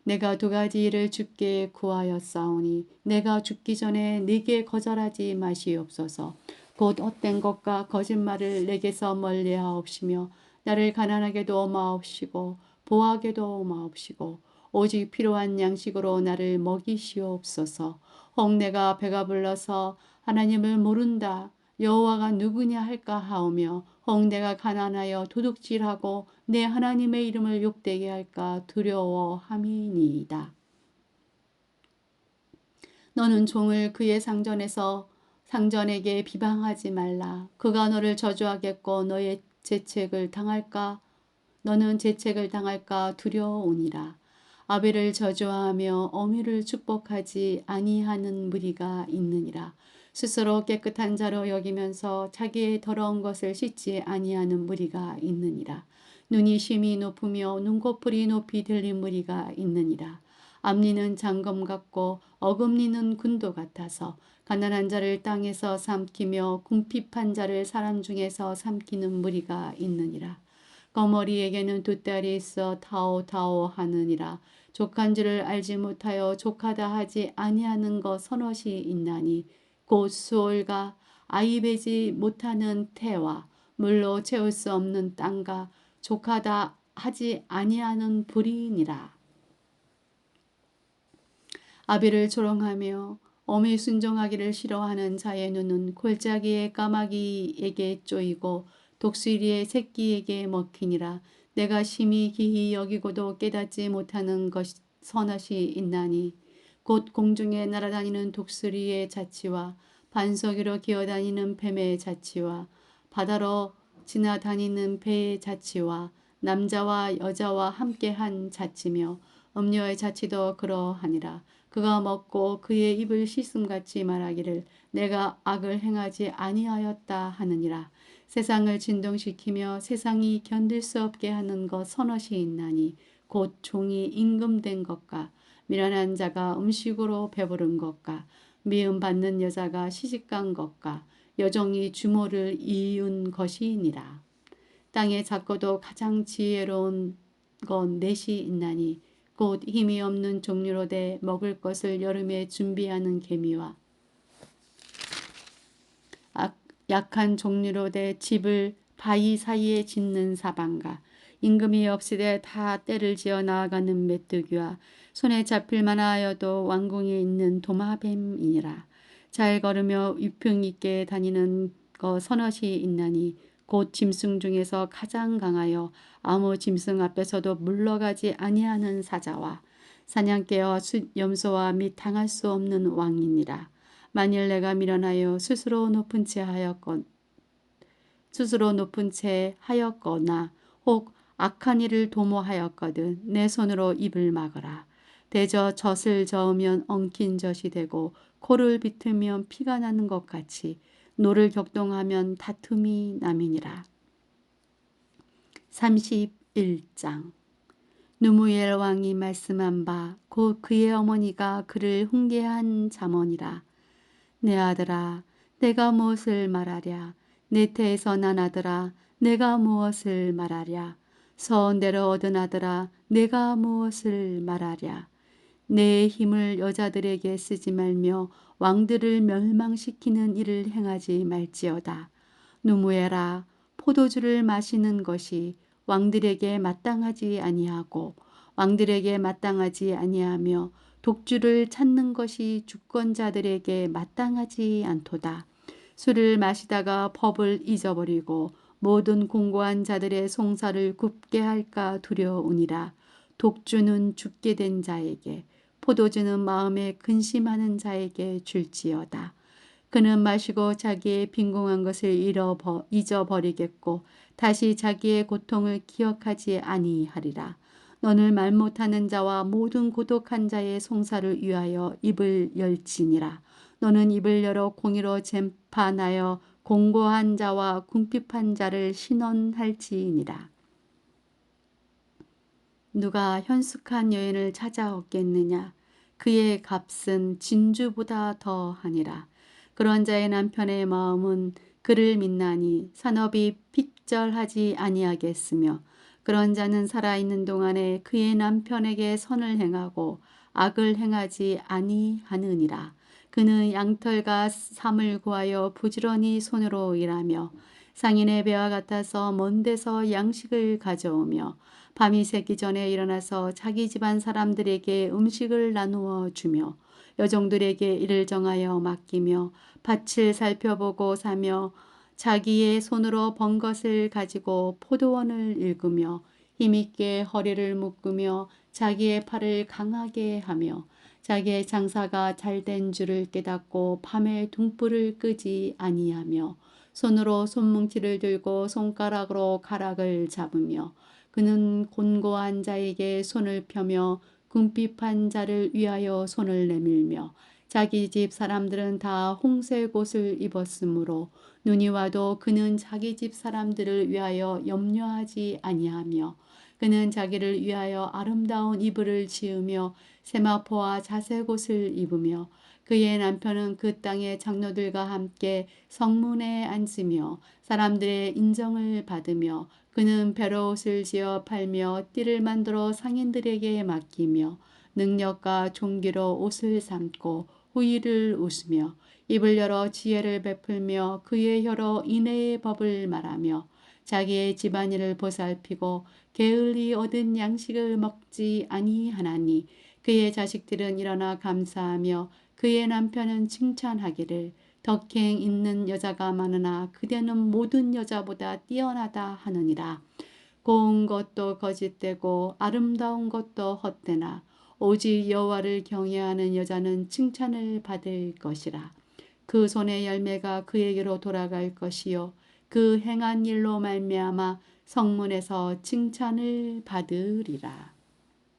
내가 두 가지 일을 주께 구하였사오니 내가 죽기 전에 네게 거절하지 마시옵소서. 곧 헛된 것과 거짓말을 내게서 멀리하옵시며 나를 가난하게도 마옵시고 보하게도 마옵시고 오직 필요한 양식으로 나를 먹이시옵소서. 혹 내가 배가 불러서 하나님을 모른다 여호와가 누구냐 할까 하오며 혹 내가 가난하여 도둑질하고 내 하나님의 이름을 욕되게 할까 두려워함이니이다. 너는 종을 그의 상전에게 비방하지 말라. 그가 너를 저주하겠고 너의 재책을 당할까 너는 재책을 당할까 두려우니라. 아벨을 저주하며 어미를 축복하지 아니하는 무리가 있느니라. 스스로 깨끗한 자로 여기면서 자기의 더러운 것을 씻지 아니하는 무리가 있느니라. 눈이 심히 높으며 눈꺼풀이 높이 들린 무리가 있느니라. 앞니는 장검 같고 어금니는 군도 같아서 가난한 자를 땅에서 삼키며 궁핍한 자를 사람 중에서 삼키는 무리가 있느니라. 거머리에게는 두 딸이 있어 타오타오 하느니라. 족한 줄을 알지 못하여 족하다 하지 아니하는 것 서너시 있나니 곧 수올과 아이 베지 못하는 태와 물로 채울 수 없는 땅과 족하다 하지 아니하는 불이니라. 아비를 조롱하며 어미 순종하기를 싫어하는 자의 눈은 골짜기의 까마귀에게 쪼이고 독수리의 새끼에게 먹히니라. 내가 심히 기히 여기고도 깨닫지 못하는 것 서너시 있나니 곧 공중에 날아다니는 독수리의 자치와 반석 위로 기어다니는 뱀의 자치와 바다로 지나다니는 배의 자치와 남자와 여자와 함께한 자치며 음녀의 자치도 그러하니라. 그가 먹고 그의 입을 씻음같이 말하기를 내가 악을 행하지 아니하였다 하느니라. 세상을 진동시키며 세상이 견딜 수 없게 하는 것 서너시 있나니 곧 종이 임금된 것과 미련한 자가 음식으로 배부른 것과 미움받는 여자가 시집간 것과 여종이 주모를 이은 것이니라. 땅에 작고도 가장 지혜로운 건 넷이 있나니 곧 힘이 없는 종류로 돼 먹을 것을 여름에 준비하는 개미와 약한 종류로 돼 집을 바위 사이에 짓는 사방가 임금이 없이되 다 때를 지어 나아가는 메뚜기와 손에 잡힐 만하여도 왕궁에 있는 도마뱀이니라. 잘 걸으며 위풍 있게 다니는 거 서너시 있나니 곧 짐승 중에서 가장 강하여 아무 짐승 앞에서도 물러가지 아니하는 사자와 사냥개와 염소와 및 당할 수 없는 왕이니라. 만일 내가 미련하여 스스로 높은 채 하였거나 혹 악한 일을 도모하였거든 내 손으로 입을 막으라. 대저 젖을 저으면 엉킨 젖이 되고 코를 비틀면 피가 나는 것 같이 노를 격동하면 다툼이 남이니라. 31장 누무엘 왕이 말씀한 바 곧 그의 어머니가 그를 훈계한 잠언이라. 내 아들아 내가 무엇을 말하랴. 내 태에서 난 아들아 내가 무엇을 말하랴. 서원대로 얻은 아들아 내가 무엇을 말하랴. 내 힘을 여자들에게 쓰지 말며 왕들을 멸망시키는 일을 행하지 말지어다. 누무에라 포도주를 마시는 것이 왕들에게 마땅하지 아니하고 왕들에게 마땅하지 아니하며 독주를 찾는 것이 주권자들에게 마땅하지 않도다. 술을 마시다가 법을 잊어버리고 모든 공고한 자들의 송사를 굽게 할까 두려우니라. 독주는 죽게 된 자에게 포도주는 마음에 근심하는 자에게 줄지어다. 그는 마시고 자기의 빈궁한 것을 잊어버리겠고 다시 자기의 고통을 기억하지 아니하리라. 너는 말 못하는 자와 모든 고독한 자의 송사를 위하여 입을 열지니라. 너는 입을 열어 공의로 재판하여 공고한 자와 궁핍한 자를 신원할지니라. 누가 현숙한 여인을 찾아오겠느냐? 그의 값은 진주보다 더하니라. 그런 자의 남편의 마음은 그를 믿나니 산업이 핍절하지 아니하겠으며 그런 자는 살아있는 동안에 그의 남편에게 선을 행하고 악을 행하지 아니하느니라. 그는 양털과 삼을 구하여 부지런히 손으로 일하며 상인의 배와 같아서 먼 데서 양식을 가져오며 밤이 새기 전에 일어나서 자기 집안 사람들에게 음식을 나누어 주며 여종들에게 일을 정하여 맡기며 밭을 살펴보고 사며 자기의 손으로 번 것을 가지고 포도원을 일구며 힘있게 허리를 묶으며 자기의 팔을 강하게 하며 자기의 장사가 잘된 줄을 깨닫고 밤에 등불을 끄지 아니하며 손으로 손뭉치를 들고 손가락으로 가락을 잡으며 그는 곤고한 자에게 손을 펴며 궁핍한 자를 위하여 손을 내밀며 자기 집 사람들은 다 홍색 옷을 입었으므로 눈이 와도 그는 자기 집 사람들을 위하여 염려하지 아니하며 그는 자기를 위하여 아름다운 이불을 지으며 세마포와 자색 옷을 입으며 그의 남편은 그 땅의 장로들과 함께 성문에 앉으며 사람들의 인정을 받으며 그는 벼러옷을 지어 팔며 띠를 만들어 상인들에게 맡기며 능력과 종기로 옷을 삼고 후일을 웃으며 입을 열어 지혜를 베풀며 그의 혀로 인애의 법을 말하며 자기의 집안일을 보살피고 게을리 얻은 양식을 먹지 아니하나니 그의 자식들은 일어나 감사하며 그의 남편은 칭찬하기를 덕행 있는 여자가 많으나 그대는 모든 여자보다 뛰어나다 하느니라. 고운 것도 거짓되고 아름다운 것도 헛되나 오직 여호와를 경외하는 여자는 칭찬을 받을 것이라. 그 손의 열매가 그에게로 돌아갈 것이요 그 행한 일로 말미암아 성문에서 칭찬을 받으리라.